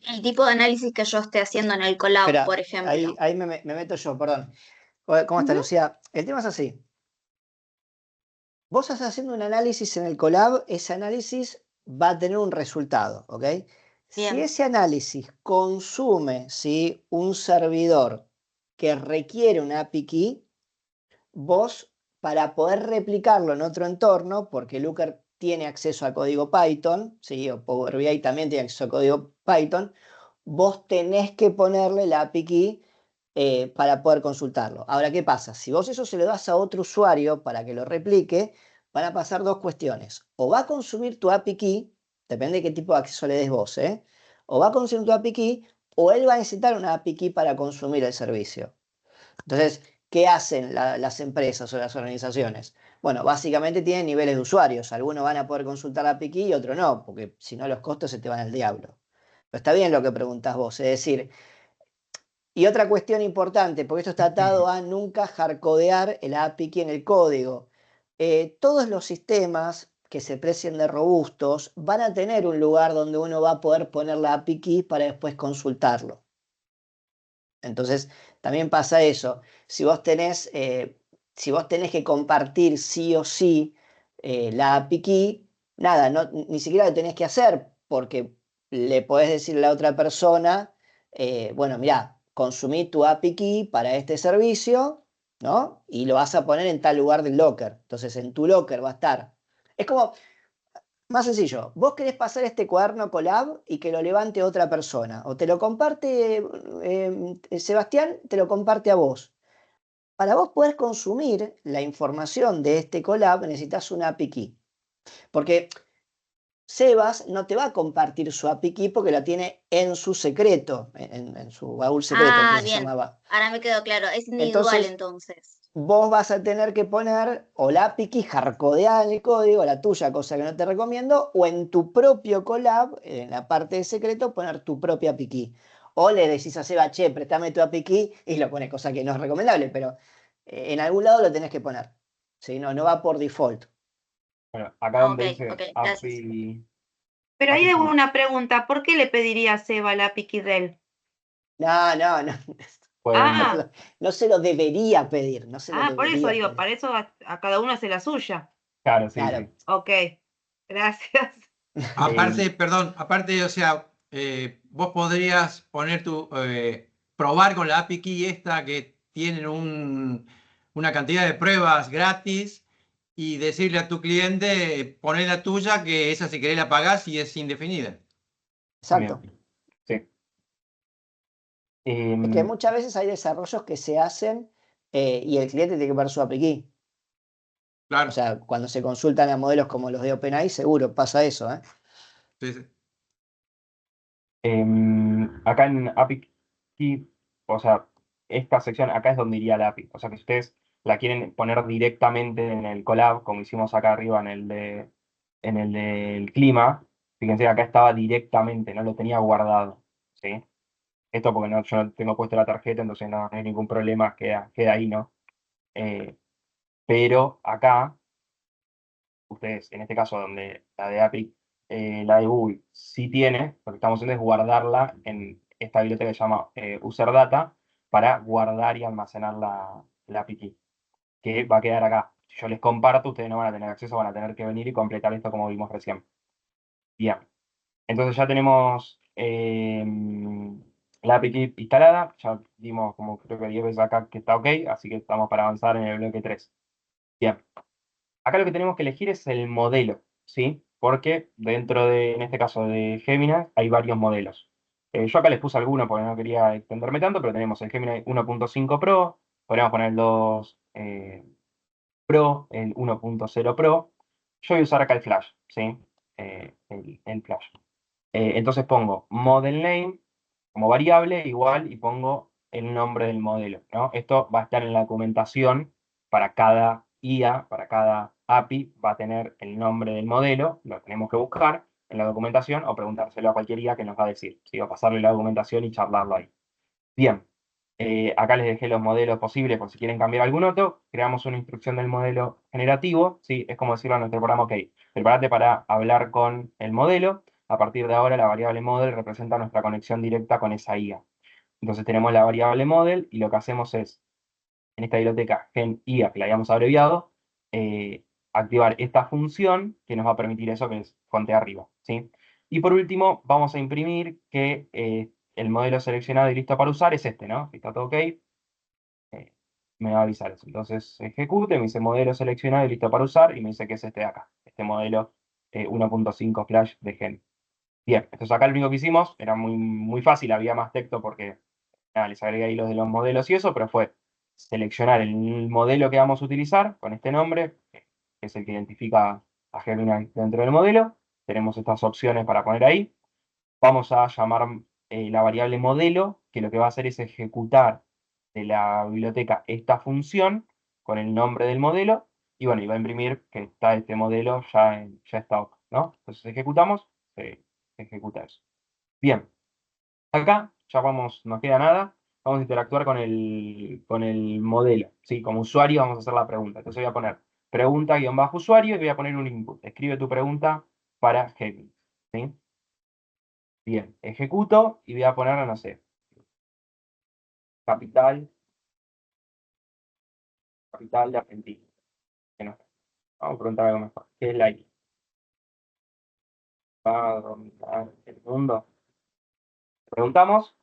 El tipo de análisis que yo esté haciendo en el Colab, por Espera, ejemplo. ahí me meto yo, perdón. ¿Cómo está, Ujú. Lucía? El tema es así. Vos estás haciendo un análisis en el Colab, ese análisis va a tener un resultado, ¿ok? Si Bien. ese análisis consume, ¿sí?, un servidor que requiere una API key, vos, para poder replicarlo en otro entorno, porque Looker tiene acceso a código Python, ¿sí?, o Power BI también tiene acceso a código Python, vos tenés que ponerle la API key para poder consultarlo. Ahora, ¿qué pasa? Si vos eso se lo das a otro usuario para que lo replique, van a pasar dos cuestiones. O va a consumir tu API key, depende de qué tipo de acceso le des vos, ¿eh? O va a consumir tu API key, o él va a necesitar una API key para consumir el servicio. Entonces, ¿qué hacen las empresas o las organizaciones? Bueno, básicamente tienen niveles de usuarios. Algunos van a poder consultar la API Key y otros no, porque si no los costos se te van al diablo. Pero está bien lo que preguntás vos, es decir, y otra cuestión importante, porque esto está atado a nunca hardcodear el API Key en el código. Todos los sistemas que se precien de robustos van a tener un lugar donde uno va a poder poner la API Key para después consultarlo. Entonces, también pasa eso. Si vos tenés que compartir sí o sí la API Key, nada, ni siquiera lo tenés que hacer, porque le podés decir a la otra persona, bueno, mirá, consumí tu API Key para este servicio, ¿no? Y lo vas a poner en tal lugar del locker. Entonces, en tu locker va a estar. Es como, más sencillo, vos querés pasar este cuaderno collab y que lo levante otra persona, o te lo comparte Sebastián, te lo comparte a vos. Para vos poder consumir la información de este collab necesitas una API Key. Porque Sebas no te va a compartir su API Key porque la tiene en su secreto, en su baúl secreto, Ah, entonces se bien. llamaba. Ahora me quedó claro. Es individual Entonces, entonces. vos vas a tener que poner o la API Key hardcodeada en el código, la tuya, cosa que no te recomiendo, o en tu propio collab, en la parte de secreto, poner tu propia API Key. O le decís a Seba, che, préstame tu API Key y lo pone, cosa que no es recomendable, pero en algún lado lo tenés que poner. ¿Sí? No va por default. Bueno, acá Ok, donde dice ok, gracias. Pero ahí API debo Key, una pregunta, ¿por qué le pediría a Seba la API Key de él? No. pueden, No se lo debería pedir, no se lo Por eso debería digo, pedir. para eso a cada uno hace la suya. claro, sí, Claro. sí. Ok, gracias. Aparte, perdón, o sea, vos podrías poner probar con la API Key esta que tienen una cantidad de pruebas gratis y decirle a tu cliente, poner la tuya, que esa si querés la pagás y es indefinida. Exacto. Bien, sí. Es que muchas veces hay desarrollos que se hacen y el cliente tiene que poner su API Key. O Claro. sea, cuando se consultan a modelos como los de OpenAI, seguro pasa eso, ¿eh? Sí, sí. Acá en API Key, o sea, esta sección acá es donde iría la API. O sea, que si ustedes la quieren poner directamente en el collab, como hicimos acá arriba en el del clima, fíjense, acá estaba directamente, no lo tenía guardado, ¿sí? Esto porque yo no tengo puesto la tarjeta, entonces no hay ningún problema, queda ahí, ¿no? Pero acá, ustedes, en este caso, donde la de API, la de Google, sí tiene, lo que estamos haciendo es guardarla en esta biblioteca que se llama user data para guardar y almacenar la API key, que va a quedar acá. Si yo les comparto, ustedes no van a tener acceso, van a tener que venir y completar esto como vimos recién. Bien, entonces ya tenemos la API key instalada, ya vimos como creo que 10 veces acá que está ok, así que estamos para avanzar en el bloque 3. Bien. Acá lo que tenemos que elegir es el modelo, ¿sí? Porque dentro de, en este caso de Gemini, hay varios modelos. Yo acá les puse algunos porque no quería extenderme tanto, pero tenemos el Gemini 1.5 Pro, podríamos poner el 2 Pro, el 1.0 Pro. Yo voy a usar acá el Flash, ¿sí? El Flash. Entonces pongo model name como variable igual y pongo el nombre del modelo, ¿no? Esto va a estar en la documentación para cada IA, para cada API, va a tener el nombre del modelo, lo tenemos que buscar en la documentación o preguntárselo a cualquier IA que nos va a decir, ¿sí? O pasarle la documentación y charlarlo ahí. Bien, acá les dejé los modelos posibles por si quieren cambiar algún otro. Creamos una instrucción del modelo generativo, ¿sí? Es como decirlo a nuestro programa, ok, prepárate para hablar con el modelo. A partir de ahora, la variable model representa nuestra conexión directa con esa IA. Entonces tenemos la variable model y lo que hacemos es, en esta biblioteca gen IA, que la habíamos abreviado, activar esta función que nos va a permitir eso que es conte arriba, ¿sí? Y por último, vamos a imprimir que el modelo seleccionado y listo para usar es este, ¿no? Si está todo ok, me va a avisar eso. Entonces ejecute, me dice modelo seleccionado y listo para usar, y me dice que es este de acá, este modelo 1.5 Flash de Gen. Bien, entonces acá lo único que hicimos era muy fácil, había más texto porque nada, les agregué ahí los de los modelos y eso, pero fue seleccionar el modelo que vamos a utilizar con este nombre, que es el que identifica a Gemini dentro del modelo. Tenemos estas opciones para poner ahí. Vamos a llamar la variable modelo, que lo que va a hacer es ejecutar de la biblioteca esta función con el nombre del modelo, y bueno, y va a imprimir que está este modelo ya está OK, ¿no? Entonces ejecutamos, se ejecuta eso. Bien, acá ya vamos, no queda nada, vamos a interactuar con el modelo, ¿sí? Como usuario vamos a hacer la pregunta. Entonces voy a poner pregunta-usuario y voy a poner un input. Escribe tu pregunta para Gemini, ¿sí? Bien, ejecuto y voy a poner, no sé, capital de Argentina. Que no. Vamos a preguntar algo mejor. ¿Qué es la IA? ¿Va a dominar el mundo? Preguntamos,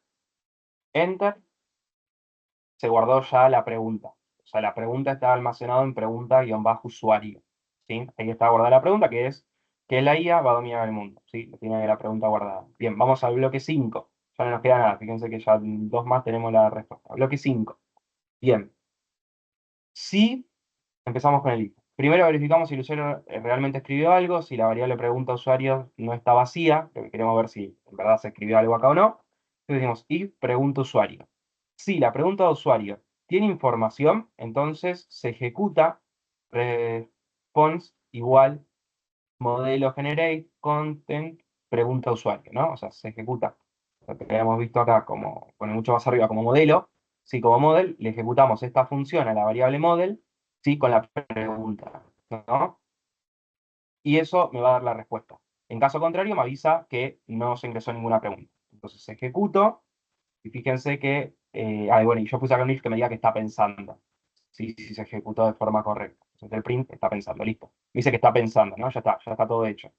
enter, se guardó ya la pregunta. O sea, la pregunta está almacenada en pregunta-usuario. ¿Sí? Ahí está guardada la pregunta, que es, ¿qué es la IA? Va a dominar el mundo. ¿Sí? Tiene la pregunta guardada. Bien, vamos al bloque 5. Ya no nos queda nada. Fíjense que ya en 2 más tenemos la respuesta. Bloque 5. Bien. Sí, empezamos con el if. Primero verificamos si el usuario realmente escribió algo, si la variable pregunta usuario no está vacía, porque queremos ver si en verdad se escribió algo acá o no. Entonces decimos if pregunta usuario. Si la pregunta de usuario tiene información, entonces se ejecuta response igual modelo generate content pregunta usuario, ¿no? O sea, se ejecuta lo que habíamos visto acá como, pone mucho más arriba como modelo. Sí, como model, le ejecutamos esta función a la variable model, sí, con la pregunta, ¿no? Y eso me va a dar la respuesta. En caso contrario, me avisa que no se ingresó ninguna pregunta. Entonces ejecuto, y fíjense que, bueno, y yo puse acá un if que me diga que está pensando, sí, si se ejecutó de forma correcta. Entonces el print está pensando, listo. Me dice que está pensando, ¿no? Ya está todo hecho.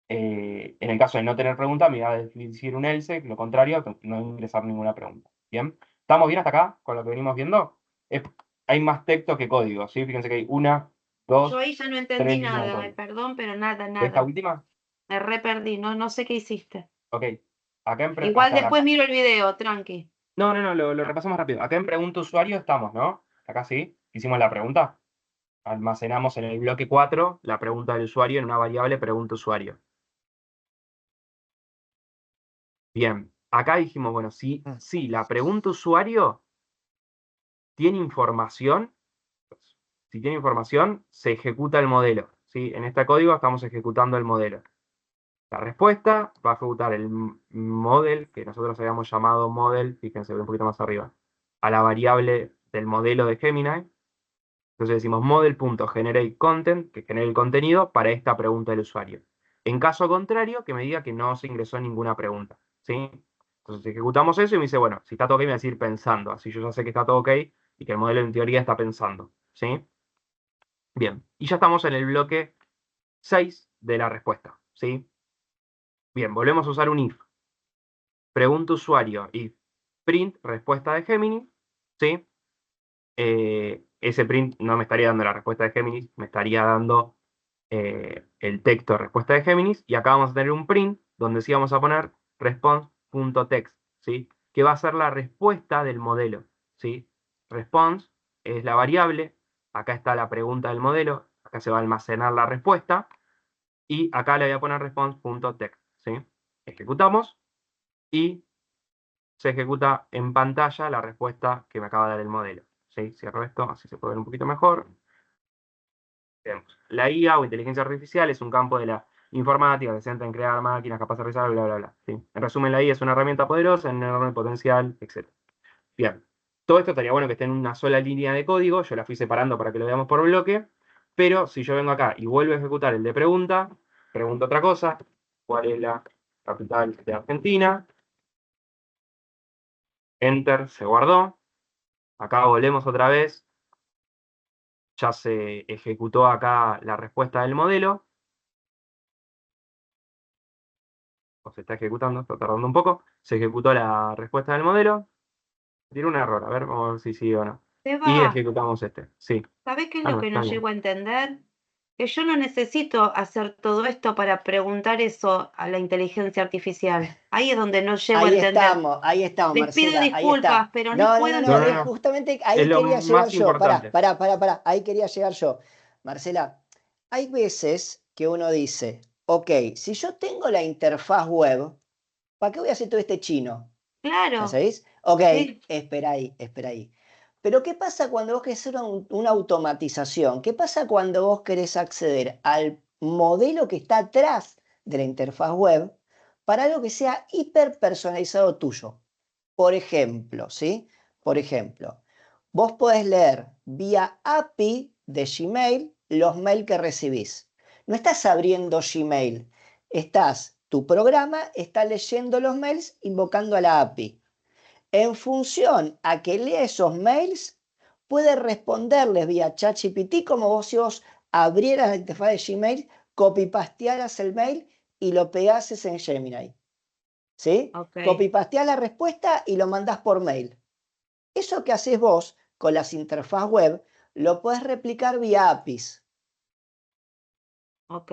En el caso de no tener pregunta, me va a decir un else, lo contrario, no ingresar ninguna pregunta. ¿Bien? ¿Estamos bien hasta acá con lo que venimos viendo? Hay más texto que código, ¿sí? Fíjense que hay una, dos, Yo ahí ya no entendí 3 líneas de nada, código. perdón, pero nada, ¿De esta nada. última? Me re perdí, no sé qué hiciste. Ok. Acá en Igual después miro el video, tranqui. No, lo repasamos rápido. Acá en pregunta usuario estamos, ¿no? Acá sí, hicimos la pregunta. Almacenamos en el bloque 4 la pregunta del usuario en una variable pregunta usuario. Bien, acá dijimos, bueno, si la pregunta usuario tiene información, si tiene información, se ejecuta el modelo. ¿Sí? En este código estamos ejecutando el modelo. La respuesta va a ejecutar el model, que nosotros habíamos llamado model, fíjense, un poquito más arriba, a la variable del modelo de Gemini. Entonces decimos model.generateContent, que genere el contenido para esta pregunta del usuario. En caso contrario, que me diga que no se ingresó ninguna pregunta. ¿Sí? Entonces ejecutamos eso y me dice, bueno, si está todo ok, me va a decir pensando. Así yo ya sé que está todo ok y que el modelo en teoría está pensando. ¿Sí? Bien, y ya estamos en el bloque 6 de la respuesta. ¿Sí? Bien, volvemos a usar un if. Pregunta usuario if print respuesta de Gemini. ¿Sí? Ese print no me estaría dando la respuesta de Géminis, me estaría dando el texto de respuesta de Géminis, y acá vamos a tener un print donde sí vamos a poner response.text, ¿sí? Que va a ser la respuesta del modelo, ¿sí? Response es la variable, acá está la pregunta del modelo, acá se va a almacenar la respuesta, y acá le voy a poner response.text, ¿sí? Ejecutamos, y se ejecuta en pantalla la respuesta que me acaba de dar el modelo. ¿Sí? Cierro esto, así se puede ver un poquito mejor. Tenemos. La IA o inteligencia artificial es un campo de la informática que se centra en crear máquinas capaces de realizar, bla, bla, bla. ¿Sí? En resumen, la IA es una herramienta poderosa, en enorme potencial, etc. Bien. Todo esto estaría bueno que esté en una sola línea de código. Yo la fui separando para que lo veamos por bloque. Pero si yo vengo acá y vuelvo a ejecutar el de pregunta, pregunto otra cosa. ¿Cuál es la capital de Argentina? Enter, se guardó. Acá volvemos otra vez. Ya se ejecutó acá la respuesta del modelo. O se está ejecutando, está tardando un poco. Se ejecutó la respuesta del modelo. Tiene un error, a ver, vamos a ver si sigue o no. Y Seba, ejecutamos este. Sí. ¿sabés qué es Ah, lo no, que está no bien. llego a entender? Que yo no necesito hacer todo esto para preguntar eso a la inteligencia artificial. Ahí es donde no llego a entender. Ahí estamos, Les pido Marcela, ahí disculpas, está. pero no No, no, puedo no, No, no, no, entender. no. justamente Es ahí lo quería llegar más yo. Pará, importante. ahí quería llegar yo. Marcela, hay veces que uno dice, ok, si yo tengo la interfaz web, ¿para qué voy a hacer todo este chino? ¿Me Claro, sabéis? Ok, sí. espera ahí. Pero ¿qué pasa cuando vos querés hacer una automatización? ¿Qué pasa cuando vos querés acceder al modelo que está atrás de la interfaz web para algo que sea hiper personalizado tuyo? Por ejemplo, ¿sí? Por ejemplo, vos podés leer vía API de Gmail los mails que recibís. No estás abriendo Gmail, tu programa está leyendo los mails invocando a la API. En función a que lea esos mails, puede responderles vía ChatGPT como si vos abrieras la interfaz de Gmail, copy-pastearas el mail y lo pegases en Gemini. ¿Sí? Ok, Copy-pasteás la respuesta y lo mandás por mail. Eso que haces vos con las interfaz web, lo podés replicar vía APIs. ok.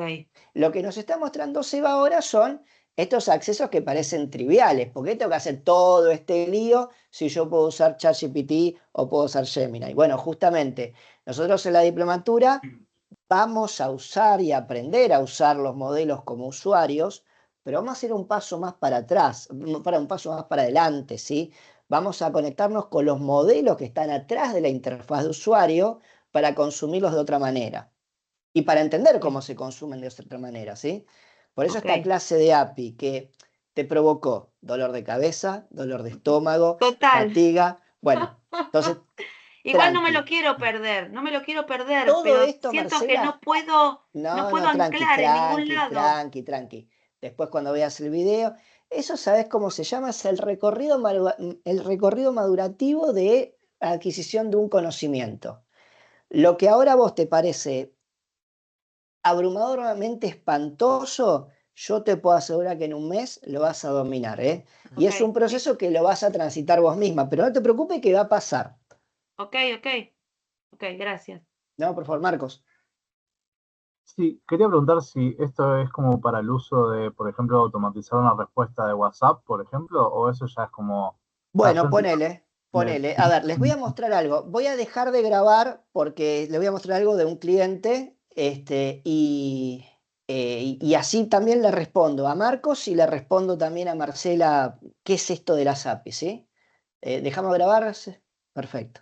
Lo que nos está mostrando Seba ahora son estos accesos que parecen triviales. ¿Por qué tengo que hacer todo este lío si yo puedo usar ChatGPT o puedo usar Gemini? Bueno, justamente nosotros en la diplomatura vamos a usar y aprender a usar los modelos como usuarios, pero vamos a hacer un paso más para atrás, un paso más para adelante, ¿sí? Vamos a conectarnos con los modelos que están atrás de la interfaz de usuario para consumirlos de otra manera y para entender cómo se consumen de otra manera, ¿sí? Por eso Ok. esta clase de API que te provocó dolor de cabeza, dolor de estómago, Total. fatiga. Bueno, entonces, Igual no me lo tranqui. quiero perder, no me lo quiero perder, Todo pero esto, siento que Marcela, no no, puedo no, tranqui, anclar en ningún tranqui, lado. tranqui, tranqui. Después cuando veas el video, eso sabes cómo se llama, es el recorrido madurativo de adquisición de un conocimiento. Lo que ahora a vos te parece abrumadoramente espantoso, yo te puedo asegurar que en un mes lo vas a dominar, ¿eh? Y es un Ok, proceso que lo vas a transitar vos misma, pero no te preocupes que va a pasar. ok, ok, ok, gracias. No, por favor, Marcos. Sí, quería preguntar si esto es como para el uso de, por ejemplo, automatizar una respuesta de WhatsApp, por ejemplo, o eso ya es como... yo Bueno, entiendo ponele. A ver, les voy a mostrar algo. Voy a dejar de grabar porque les voy a mostrar algo de un cliente, y así también le respondo a Marcos y le respondo también a Marcela qué es esto de las APIs, ¿sí? ¿Dejamos grabar? Perfecto.